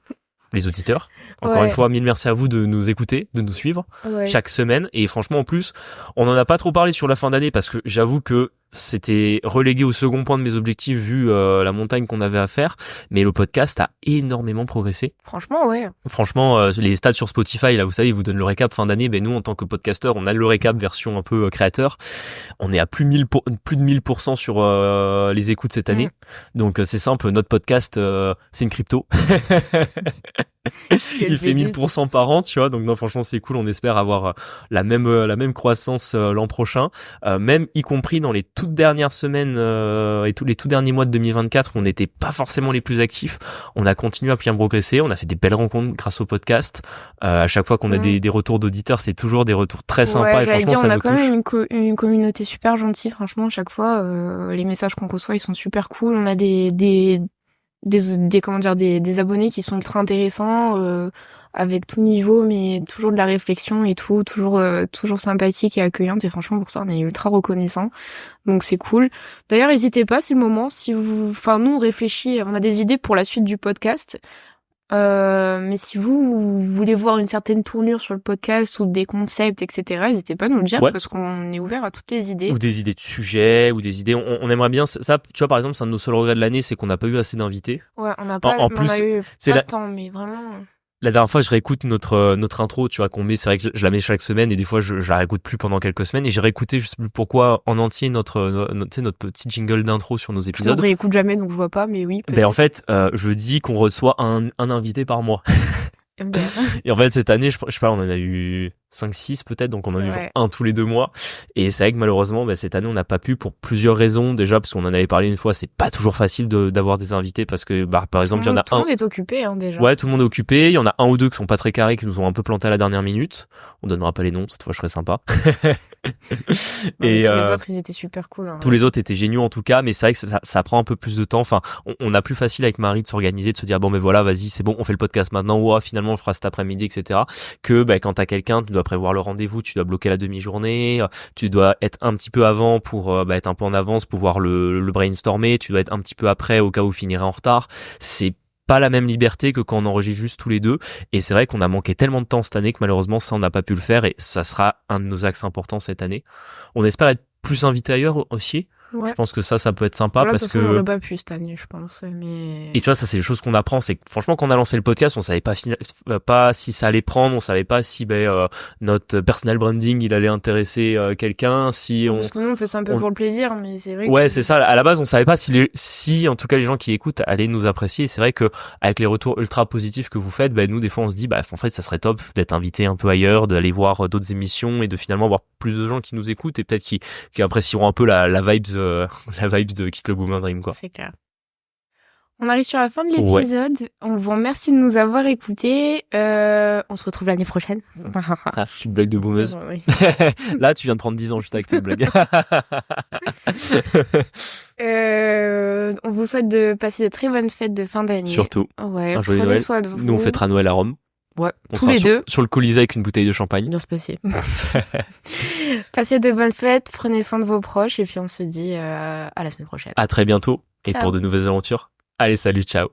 Les auditeurs. Encore une fois, mille merci à vous de nous écouter, de nous suivre chaque semaine. Et franchement, en plus, on en a pas trop parlé sur la fin d'année parce que j'avoue que c'était relégué au second point de mes objectifs vu la montagne qu'on avait à faire. Mais le podcast a énormément progressé. Franchement, ouais. Franchement, les stats sur Spotify, là, vous savez, ils vous donnent le récap fin d'année. Nous, en tant que podcasteur, on a le récap version un peu créateur. On est à plus de 1000% sur les écoutes cette année. Donc, c'est simple. Notre podcast, c'est une crypto. Il fait 1000% par an, tu vois. Donc non, franchement, c'est cool. On espère avoir la même croissance l'an prochain, même y compris dans les toutes dernières semaines et tous les tout derniers mois de 2024 où on n'était pas forcément les plus actifs. On a continué à bien progresser. On a fait des belles rencontres grâce au podcast. À chaque fois qu'on a des retours d'auditeurs, c'est toujours des retours très sympas. Et franchement, ça nous touche. On a quand même une communauté super gentille. Franchement, à chaque fois, les messages qu'on reçoit, ils sont super cool. On a des abonnés qui sont ultra intéressants, avec tout niveau, mais toujours de la réflexion et tout, toujours sympathique et accueillante, et franchement pour ça on est ultra reconnaissant, donc c'est cool. D'ailleurs n'hésitez pas, c'est le moment, nous on réfléchit, on a des idées pour la suite du podcast, mais si vous voulez voir une certaine tournure sur le podcast ou des concepts, etc., n'hésitez pas à nous le dire, parce qu'on est ouvert à toutes les idées. Ou des idées de sujets, ou des idées, on aimerait bien, ça, tu vois, par exemple, c'est un de nos seuls regrets de l'année, c'est qu'on n'a pas eu assez d'invités. Ouais, on n'a pas, on a eu pas de temps, mais vraiment... La dernière fois, je réécoute notre intro, tu vois, qu'on met, c'est vrai que je la mets chaque semaine et des fois, je la réécoute plus pendant quelques semaines et j'ai réécouté, je sais plus pourquoi, en entier notre petit jingle d'intro sur nos épisodes. Je ne réécoute jamais, donc je vois pas, mais oui. En fait, je dis qu'on reçoit un invité par mois. Et en fait, cette année, je sais pas, on en a eu 5-6 peut-être, donc on en a eu un tous les 2 mois. Et c'est vrai que malheureusement, cette année, on n'a pas pu pour plusieurs raisons. Déjà, parce qu'on en avait parlé une fois, c'est pas toujours facile d'avoir des invités parce que, par exemple, il y en a tout le monde est occupé, déjà. Ouais, tout le monde est occupé. Il y en a un ou deux qui sont pas très carrés, qui nous ont un peu planté à la dernière minute. On donnera pas les noms, cette fois, je serai sympa. Et tous les autres, ils étaient super cool. Tous les autres étaient géniaux en tout cas, mais c'est vrai que ça prend un peu plus de temps. Enfin, on a plus facile avec Marie de s'organiser, de se dire bon, mais voilà, vas-y, c'est bon, on fait le podcast maintenant. Ou finalement, on le fera cet après-midi, etc. Que quand t'as quelqu'un, tu dois prévoir le rendez-vous, tu dois bloquer la demi-journée, tu dois être un petit peu avant pour être un peu en avance, pouvoir le brainstormer. Tu dois être un petit peu après au cas où finirait en retard. C'est pas la même liberté que quand on enregistre juste tous les deux, et c'est vrai qu'on a manqué tellement de temps cette année que malheureusement ça on n'a pas pu le faire, et ça sera un de nos axes importants cette année. On espère être plus invité ailleurs aussi, Ouais. Je pense que ça peut être sympa Voilà, de parce toute façon, on que aurait pas pu cette année, je pense, mais... et tu vois, ça c'est des choses qu'on apprend, c'est que franchement quand on a lancé le podcast, on savait pas si ça allait prendre, on savait pas si notre personal branding il allait intéresser quelqu'un, si Parce que nous, on fait ça un peu pour le plaisir, mais c'est vrai ouais, que... c'est ça. À la base, on savait pas si en tout cas les gens qui écoutent allaient nous apprécier. Et c'est vrai que avec les retours ultra positifs que vous faites, nous des fois on se dit en fait ça serait top d'être invité un peu ailleurs, d'aller voir d'autres émissions et de finalement avoir plus de gens qui nous écoutent et peut-être qui apprécieront un peu la vibes la vibe de Kick le Boomer Dream quoi. C'est clair. On arrive sur la fin de Ouais. l'épisode. On vous remercie de nous avoir écoutés. On se retrouve l'année prochaine. Ah, petite blague de boomeuse. Oui. Là, tu viens de prendre 10 ans juste avec cette blague. On vous souhaite de passer de très bonnes fêtes de fin d'année. Surtout. Ouais, Un joyeux prenez Noël. soin de vous. Nous, on fêtera Noël à Rome. Ouais, On tous sera les deux. sur le Colisée avec une bouteille de champagne. Bien se passer. Passez de bonnes fêtes, prenez soin de vos proches et puis on se dit à la semaine prochaine. À très bientôt et Ciao. pour de nouvelles aventures. Allez, salut, ciao.